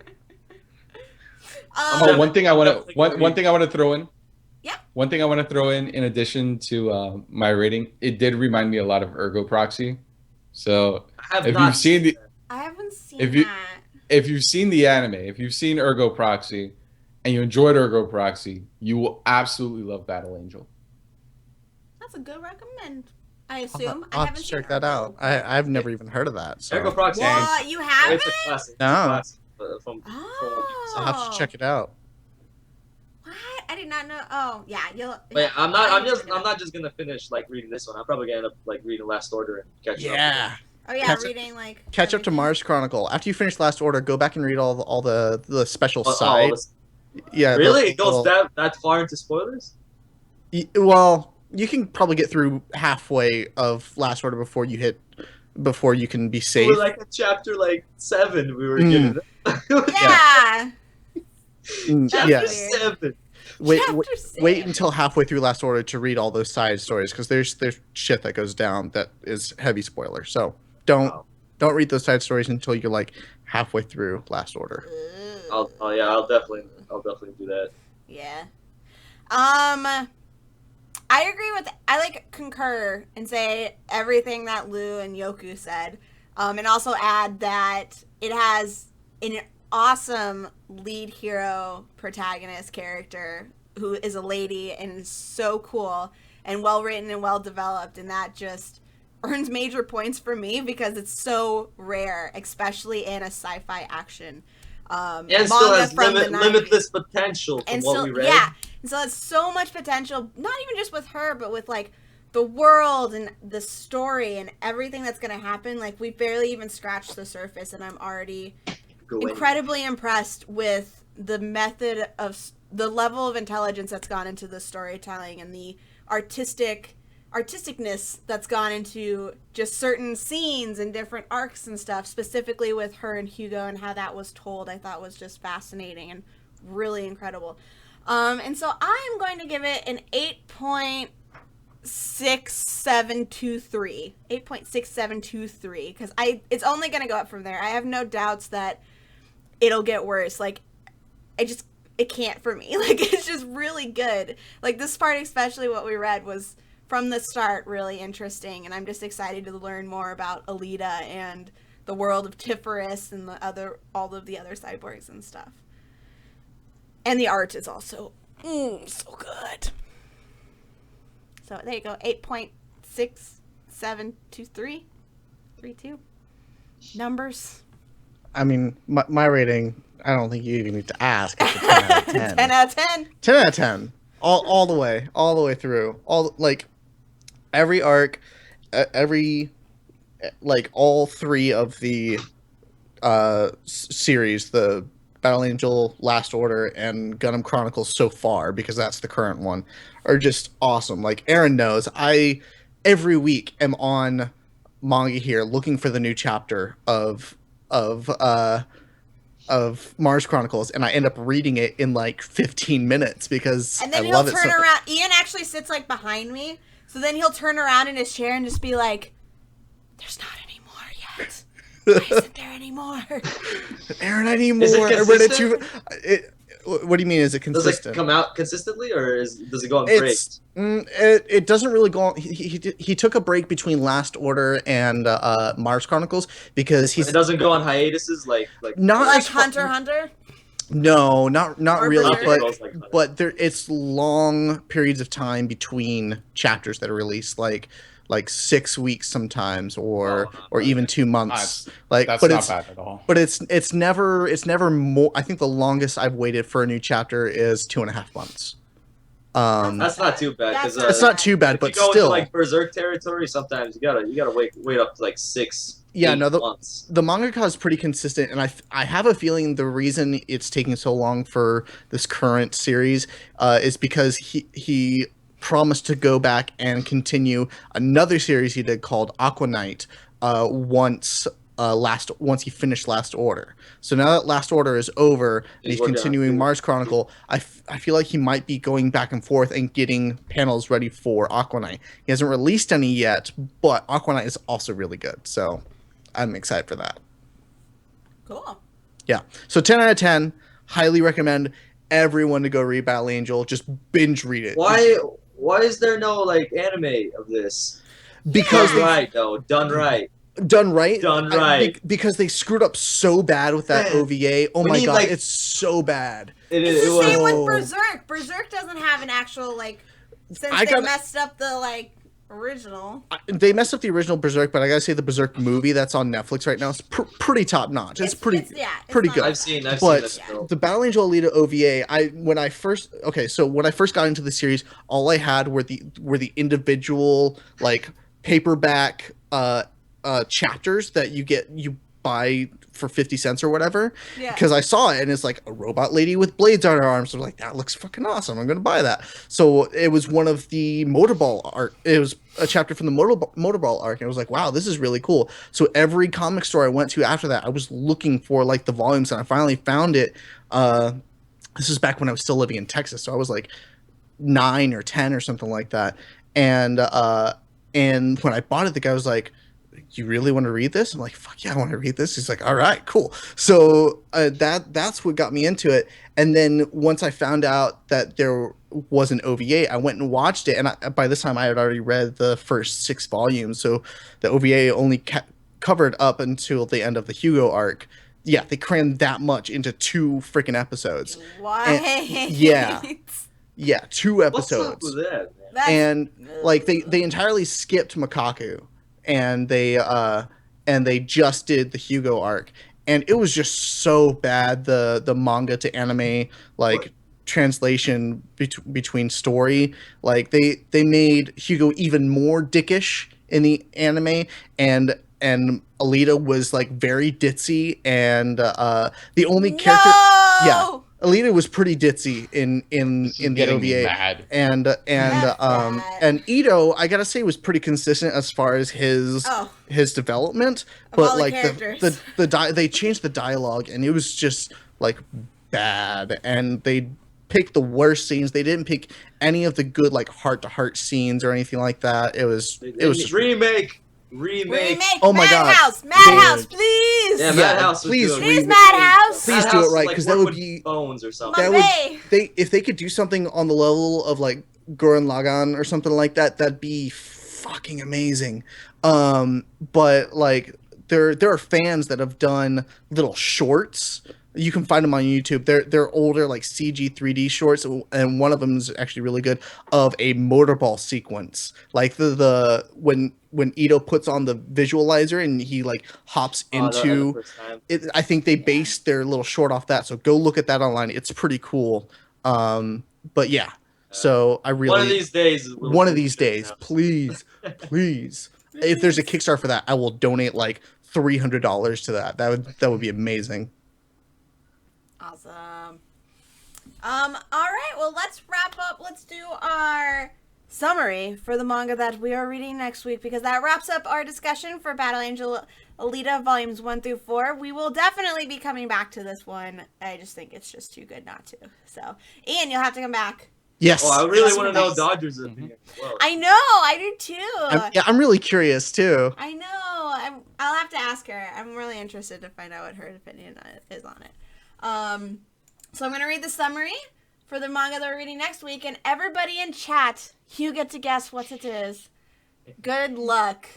Oh, one thing I want to one thing I want to throw in. Yeah. One thing I want to throw in addition to my rating, it did remind me a lot of Ergo Proxy. So I have if not you've seen the I haven't seen that. If you've seen the anime, if you've seen Ergo Proxy, and you enjoyed Ergo Proxy, you will absolutely love Battle Angel. That's a good recommend. I assume. I'll have to check that out. I've never even heard of that. So. Ergo Proxy. What? You haven't? It's a classic. No. It's a classic, from I'll have to check it out. What? I did not know. Oh, yeah. Wait, I'm not just gonna finish like reading this one. I'm probably gonna end up like reading Last Order and catch up. Yeah. Oh yeah, reading like. Catch up to Mars Chronicle. After you finish Last Order, go back and read all the special Oh, sides. Yeah. Really? It goes that far into spoilers? Well, you can probably get through halfway of Last Order before you can be safe. We're like at chapter like 7 we were given. Yeah. Chapter Yes. 7. Wait until halfway through Last Order to read all those side stories, because there's shit that goes down that is heavy spoiler. So don't read those side stories until you're like halfway through Last Order. I'll definitely do that. Yeah. I concur and say everything that Lou and Yoku said, and also add that it has an awesome lead hero protagonist character who is a lady and is so cool and well written and well developed, and that just earns major points for me because it's so rare, especially in a sci-fi action. And still has limitless potential from what we read. Yeah, and so it's so much potential, not even just with her, but with like the world and the story and everything that's going to happen. Like, we barely even scratched the surface, and I'm already incredibly impressed with the method of the level of intelligence that's gone into the storytelling and the artisticness that's gone into just certain scenes and different arcs and stuff, specifically with her and Hugo and how that was told. I thought was just fascinating and really incredible. And so I am going to give it an 8.6723. 8.6723, because it's only going to go up from there. I have no doubts that it'll get worse. Like, it can't for me. Like, it's just really good. Like, this part, especially what we read, was from the start really interesting, and I'm just excited to learn more about Alita and the world of Tiferus and all of the other cyborgs and stuff. And the art is also so good. So there you go, 8.6723. 32 numbers. I mean, my rating, I don't think you even need to ask. It's a 10 out of 10. 10 out of 10. 10 out of 10. All the way through. Every arc, all 3 of the series, the Battle Angel, Last Order, and Gundam Chronicles so far, because that's the current one, are just awesome. Like Aaron knows, I every week am on Manga here looking for the new chapter of Mars Chronicles, and I end up reading it in like 15 minutes because and then I love it. Turn around. Ian actually sits like behind me, so then he'll turn around in his chair and just be like, "There's not any more yet. Why isn't there any more?" Aaron, I need more. Is it consistent? What do you mean? Is it consistent? Does it come out consistently, or does it go on breaks? It doesn't really go on. He took a break between Last Order and Mars Chronicles because It doesn't go on hiatuses like not like as Hunter x Hunter. No, not really. Berserk? But it's long periods of time between chapters that are released, like 6 weeks sometimes, or even 2 months. That's not bad at all. But it's never more. I think the longest I've waited for a new chapter is 2.5 months. That's not too bad. That's Because It's not too bad, if but you go still. into like Berserk territory, sometimes you gotta wait up to like 6 Yeah, 8 no, months. the mangaka is pretty consistent, and I have a feeling the reason it's taking so long for this current series is because he promised to go back and continue another series he did called Aqua Knight once he finished Last Order. So now that Last Order is over and He's he's working on continuing two. Mars Chronicle, I feel like he might be going back and forth and getting panels ready for Aqua Knight. He hasn't released any yet, but Aqua Knight is also really good. So I'm excited for that. Cool. Yeah. So 10 out of 10. Highly recommend everyone to go read Battle Angel. Just binge read it. Why is there no like anime of this? Because Done right though. Done right. done right. Done right. Because they screwed up so bad with that Man, OVA. Oh we my need, god, like- it's so bad. It's the was. same Oh. with Berserk. Berserk doesn't have an actual since I they gotta- messed up the original. They messed up the original Berserk, but I gotta say the Berserk movie that's on Netflix right now is pretty top notch. It's pretty it's pretty not good. I've seen But this film. the Battle Angel Alita OVA, when I first got into the series, all I had were the individual paperback chapters that you buy for 50 cents or whatever. Yeah. Because I saw it and it's like a robot lady with blades on her arms. So I'm like, that looks fucking awesome. I'm gonna buy that. So it was one of the Motorball art. It was a chapter from the Motorball arc, and I was like, wow, this is really cool. So every comic store I went to after that, I was looking for the volumes, and I finally found it. This is back when I was still living in Texas, so I was like 9 or 10 or something like that. And when I bought it, the guy was like, you really want to read this? I'm like, fuck yeah, I want to read this. He's like, all right, cool. So that's what got me into it. And then once I found out that there was an OVA, I went and watched it. And by this time, I had already read the first 6 volumes. So the OVA only covered up until the end of the Hugo arc. Yeah, they crammed that much into 2 freaking episodes. Why? Yeah. Yeah, 2 What's episodes. up with that, man? That's, And they entirely skipped Makaku, and they just did the Hugo arc, and it was just so bad, the manga to anime translation between story. They made Hugo even more dickish in the anime, and Alita was very ditzy, and the only character yeah, Alita was pretty ditzy in the getting OVA. mad. And Ito, I gotta say, was pretty consistent as far as his development. But all the characters. they changed the dialogue, and it was just bad. And they picked the worst scenes. They didn't pick any of the good heart to heart scenes or anything like that. It was just remake. Oh my God. Madhouse, please. Yeah, Madhouse. please Please, Madhouse. Please do it right, because that would be bones or something. My if they could do something on the level of Gurren Lagann or something like that, that'd be fucking amazing. But there are fans that have done little shorts. You can find them on YouTube. They're older CG 3D shorts, and one of them is actually really good, of a Motorball sequence, the when Ito puts on the visualizer and he hops into it. I think they based their little short off that, so go look at that online. It's pretty cool. But yeah, so I really one of these days, please, if there's a Kickstarter for that, I will donate $300 to that. That would be amazing. Awesome. All right, well, let's wrap up. Let's do our summary for the manga that we are reading next week, because that wraps up our discussion for Battle Angel Alita volumes 1 through 4. We will definitely be coming back to this one. I just think it's just too good not to. So, Ian, you'll have to come back. Yes. Oh, I really Yes, want to know nice. Dodgers' opinion as well. I know, I do too. I'm really curious too. I know. I'll have to ask her. I'm really interested to find out what her opinion is on it. So I'm going to read the summary for the manga that we're reading next week, and everybody in chat, you get to guess what it is. Good luck.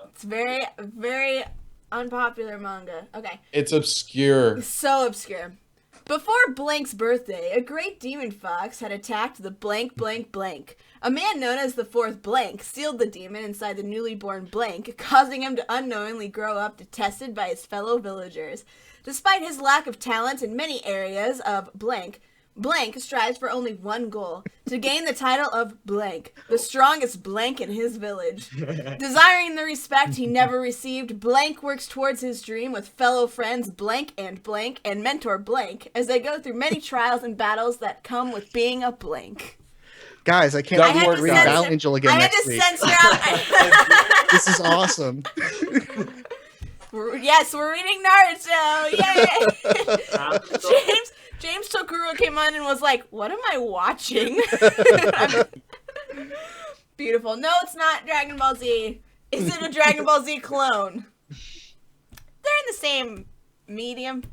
It's very, very unpopular manga. Okay. It's obscure. So obscure. Before Blank's birthday, a great demon fox had attacked the blank blank blank. A man known as the fourth Blank sealed the demon inside the newly born Blank, causing him to unknowingly grow up detested by his fellow villagers. Despite his lack of talent in many areas of Blank, Blank strives for only one goal, to gain the title of Blank, the strongest Blank in his village. Desiring the respect he never received, Blank works towards his dream with fellow friends Blank, and mentor Blank, as they go through many trials and battles that come with being a Blank. Guys, I can't wait to read Battle Angel again next week. I had to censor out. This is awesome. Yes, we're reading Naruto. Yay! James Tokuro came on and was like, "What am I watching?" Beautiful. No, it's not Dragon Ball Z. Is it a Dragon Ball Z clone? They're in the same medium.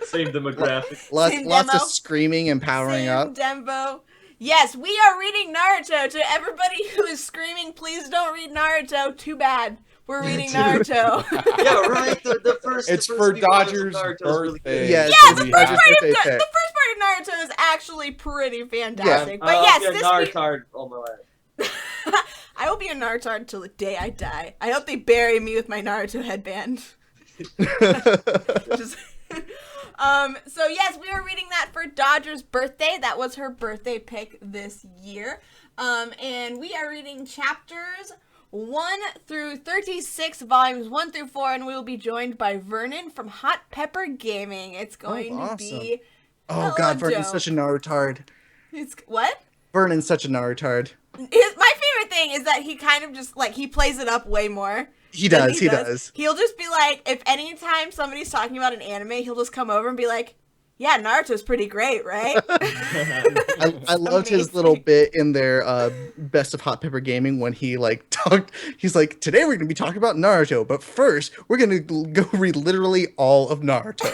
Same demographic. Lots of screaming and powering up. Dembo. Yes, we are reading Naruto. To everybody who is screaming, please don't read Naruto. Too bad. We're reading Naruto. Yeah, right. The first. It's the first for few parts of Dodger's Naruto was really birthday. good. Yes, Yeah, the it's first Dodger's birthday part of Naruto is actually pretty fantastic. But yes, I'll be a this Naruto all my life. I will be a Naruto until the day I die. I hope they bury me with my Naruto headband. Just, so yes, we were reading that for Dodger's birthday. That was her birthday pick this year. And we are reading chapters 1 through 36, volumes 1 through 4, and we will be joined by Vernon from Hot Pepper Gaming. It's going to be Oh god, Vernon's such a Narutard. It's what? Vernon's such a Narutard. My favorite thing is that he kind of just, like, he plays it up way more. He does. He'll just be like, if anytime somebody's talking about an anime, he'll just come over and be like, yeah, Naruto's pretty great, right? I loved his little bit in their Best of Hot Pepper Gaming when he talked. He's like, today we're going to be talking about Naruto, but first we're going to go read literally all of Naruto.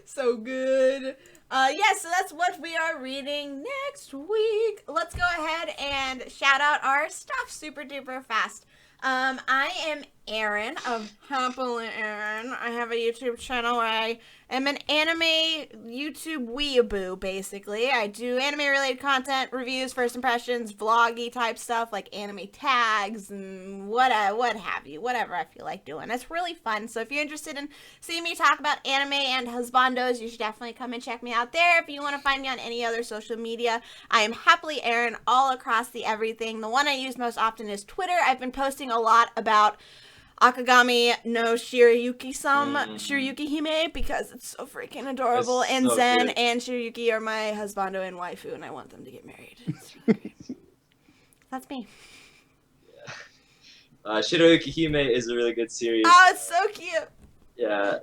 So good. So that's what we are reading next week. Let's go ahead and shout out our stuff super duper fast. I am Erin of HappiLeeErin. I have a YouTube channel where I am an anime YouTube weeaboo, basically. I do anime-related content, reviews, first impressions, vloggy type stuff, like anime tags and what have you, whatever I feel like doing. It's really fun. So if you're interested in seeing me talk about anime and husbandos, you should definitely come and check me out there. If you want to find me on any other social media, I am HappiLeeErin all across the everything. The one I use most often is Twitter. I've been posting a lot about Akagami no Shirayuki Hime, because it's so freaking adorable. It's and so Zen good. and Shirayuki are my husbando and waifu, and I want them to get married. It's really good. That's me. Shirayuki Hime is a really good series. Oh, it's so cute. Yeah,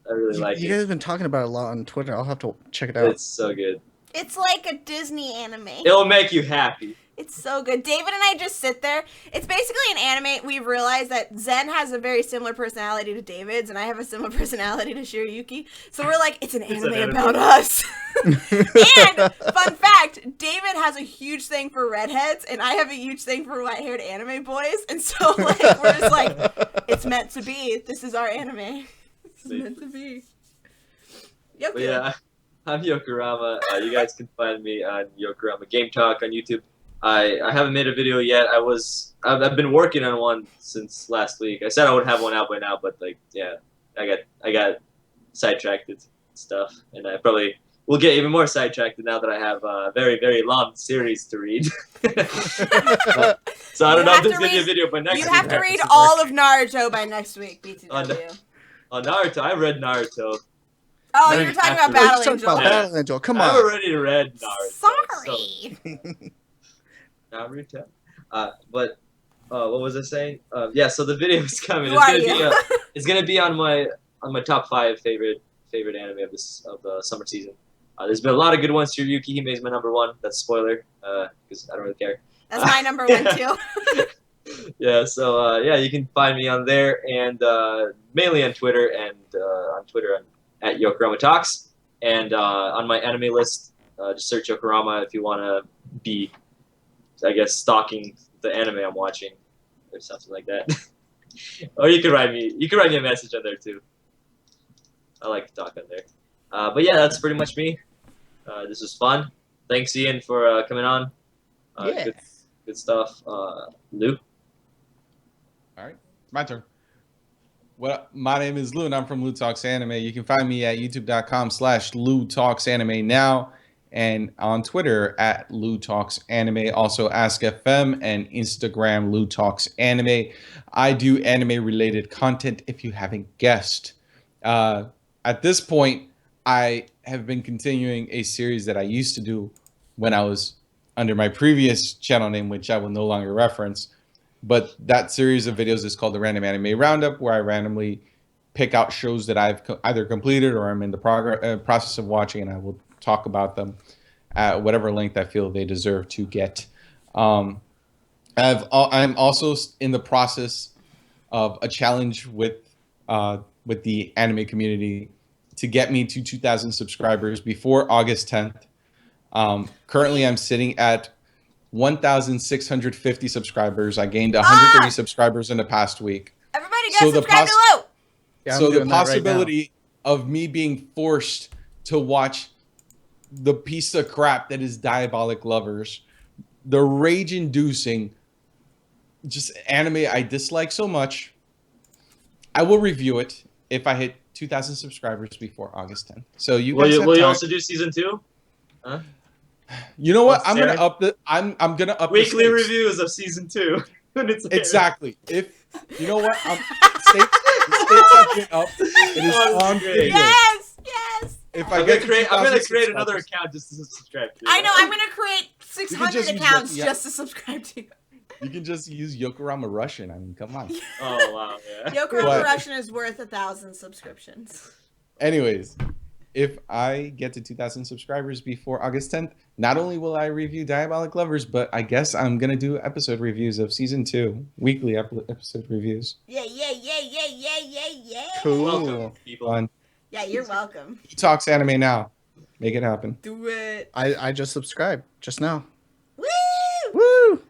I really like You it. guys have been talking about it a lot on Twitter. I'll have to check it out. It's so good. It's like a Disney anime. It'll make you happy. It's so good. David and I just sit there. It's basically an anime. We've realized that Zen has a very similar personality to David's, and I have a similar personality to Shirayuki. So we're like, it's an anime about us. And, fun fact, David has a huge thing for redheads, and I have a huge thing for white-haired anime boys. And so, like, we're just like, it's meant to be. This is our anime. It's meant to be. Yoku. But yeah, I'm Yokurama. You guys can find me on Yokurama Game Talk on YouTube. I haven't made a video yet. I've been working on one since last week. I said I would have one out by now, but like, yeah, I got sidetracked and stuff, and I probably will get even more sidetracked now that I have a very, very long series to read. So I don't know if there's gonna be a video by next week. You have to read all of Naruto by next week, BTW. On Naruto, I read Naruto. Oh, you're talking about Battle Angel. Battle Angel. Come I've on. already read Naruto. Sorry. Naruto. But what was I saying? Yeah, so the video is coming. Who are you? It's gonna be on my top 5 favorite anime of the summer season. There's been a lot of good ones. Shirayuki Hime is my number 1. That's a spoiler, because I don't really care. That's my number 1 too. Yeah, so yeah, you can find me on there, and mainly on Twitter, and at Yokurama Talks, and on my anime list, just search Yokurama if you want to be, I guess, stalking the anime I'm watching or something like that. Or you could write me a message on there too. I like to talk on there. But yeah, that's pretty much me. This was fun. Thanks, Ian, for coming on. Yeah. Good stuff. Lou? All right, my turn. Well, my name is Lou, and I'm from Lou Talks Anime. You can find me at youtube.com/Lou Talks Anime now, and on Twitter at Lou Talks Anime. Also, Ask FM and Instagram Lou Talks Anime. I do anime-related content. If you haven't guessed, at this point, I have been continuing a series that I used to do when I was under my previous channel name, which I will no longer reference. But that series of videos is called the Random Anime Roundup, where I randomly pick out shows that I've either completed or I'm in the process of watching, and I will talk about them at whatever length I feel they deserve to get. I'm also in the process of a challenge with the anime community to get me to 2,000 subscribers before August 10th. Currently, I'm sitting at 1,650 subscribers. I gained 130 subscribers in the past week. Everybody go subscribe to Lou! Yeah, so I'm the doing that right possibility of me being forced to watch the piece of crap that is Diabolic Lovers, the rage-inducing, just anime I dislike so much, I will review it if I hit 2,000 subscribers before August 10th. So you guys will you time. also do season 2? Huh? You know what? What's I'm gonna there? up the. I'm gonna up Weekly the stakes. reviews of season 2. When it's aired. Exactly. If you know what, the stakes have been up. It is on video. Yes! If I I'm get gonna create subscribers, another account just to subscribe to. I know, I'm gonna create 600 just use accounts that, yeah. just to subscribe to. You can just use Yokurama Russian. I mean, come on. Oh wow, yeah. Yokurama What? Russian is worth 1,000 subscriptions. Anyways, if I get to 2,000 subscribers before August 10th, not only will I review Diabolic Lovers, but I guess I'm gonna do episode reviews of season 2, weekly episode reviews. Yeah. Cool. Welcome, people. Fun. Yeah, you're welcome. Who Talks Anime now? Make it happen. Do it. I just subscribed just now. Woo! Woo!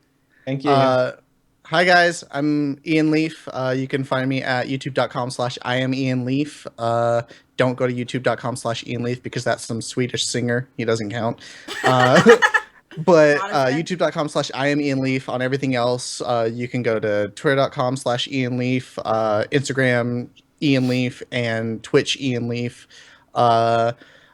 Thank you. Hi guys, I'm Ianleaf. You can find me at youtube.com/IamIanleaf. Don't go to youtube.com/Ianleaf because that's some Swedish singer. He doesn't count. But youtube.com/IamIanleaf. On everything else, you can go to twitter.com/Ianleaf, Instagram Ianleaf, and Twitch Ianleaf.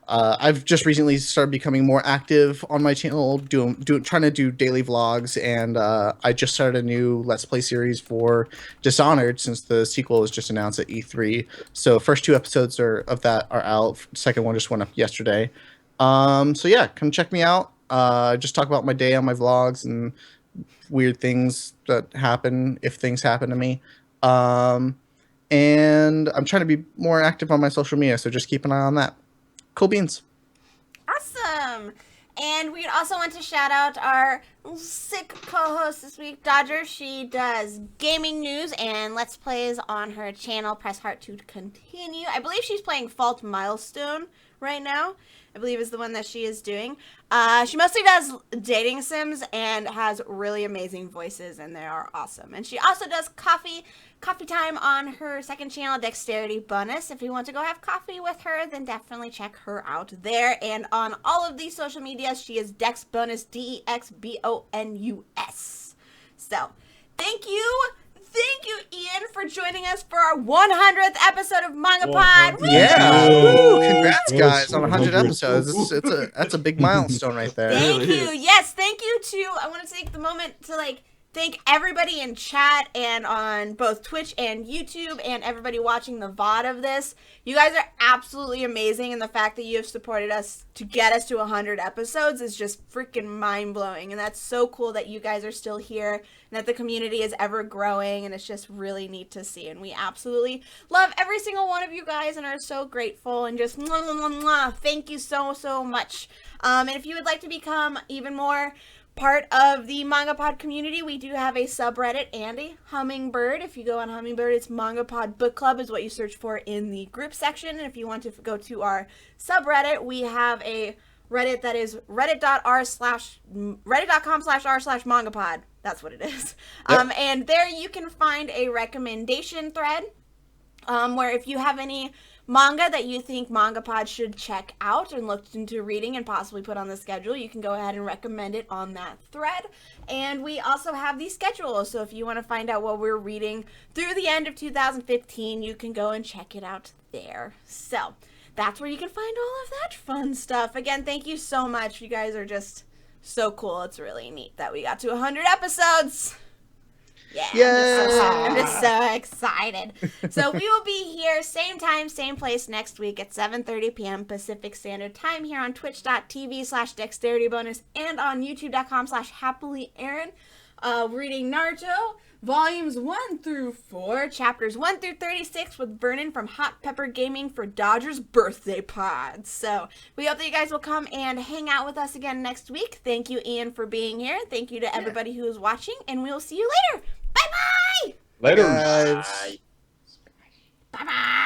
I've just recently started becoming more active on my channel, trying to do daily vlogs, and I just started a new Let's Play series for Dishonored since the sequel was just announced at E3. So first 2 episodes of that are out. Second one just went up yesterday. So yeah, come check me out. Just talk about my day on my vlogs and weird things that happen if things happen to me. And I'm trying to be more active on my social media, so just keep an eye on that. Cool beans. Awesome. And we'd also want to shout out our sick co-host this week, Dodger. She does gaming news and Let's Plays on her channel. Press heart to continue. I believe she's playing Fault Milestone right now. I believe is the one that she is doing. She mostly does dating sims and has really amazing voices, and they are awesome. And she also does coffee time on her second channel, Dexterity Bonus. If you want to go have coffee with her, then definitely check her out there. And on all of these social medias, she is Dex Bonus, DEXBONUS. So, thank you, Ian, for joining us for our 100th episode of MangaPod. Yeah. Woo! Congrats, guys, on 100 Woo! episodes. That's a big milestone right there. Thank you. Yes, thank you to, I want to take the moment to thank everybody in chat and on both Twitch and YouTube and everybody watching the VOD of this. You guys are absolutely amazing, and the fact that you have supported us to get us to 100 episodes is just freaking mind-blowing, and that's so cool that you guys are still here and that the community is ever growing, and it's just really neat to see, and we absolutely love every single one of you guys and are so grateful, and just mwah, mwah, mwah. Thank you so much. And if you would like to become even more part of the MangaPod community, we do have a subreddit and a Hummingbird. If you go on Hummingbird, it's MangaPod Book Club is what you search for in the group section. And if you want to go to our subreddit, we have a Reddit that is reddit.com/r/mangapod. That's what it is. Yep. And there you can find a recommendation thread where if you have any manga that you think MangaPod should check out and look into reading and possibly put on the schedule, you can go ahead and recommend it on that thread. And we also have the schedule, so if you want to find out what we're reading through the end of 2015, you can go and check it out there. So that's where you can find all of that fun stuff. Again, thank you so much. You guys are just so cool. It's really neat that we got to 100 episodes. Yeah, I'm just so excited. So we will be here same time, same place next week at 7:30 p.m. Pacific Standard Time here on twitch.tv/dexterity bonus and on youtube.com/HappiLeeErin. Reading Naruto, volumes 1 through 4, chapters 1 through 36 with Vernon from Hot Pepper Gaming for Dodger's birthday pod. So we hope that you guys will come and hang out with us again next week. Thank you, Ian, for being here. Thank you to everybody who is watching, and we will see you later. Bye-bye! Later. Guys. Bye-bye!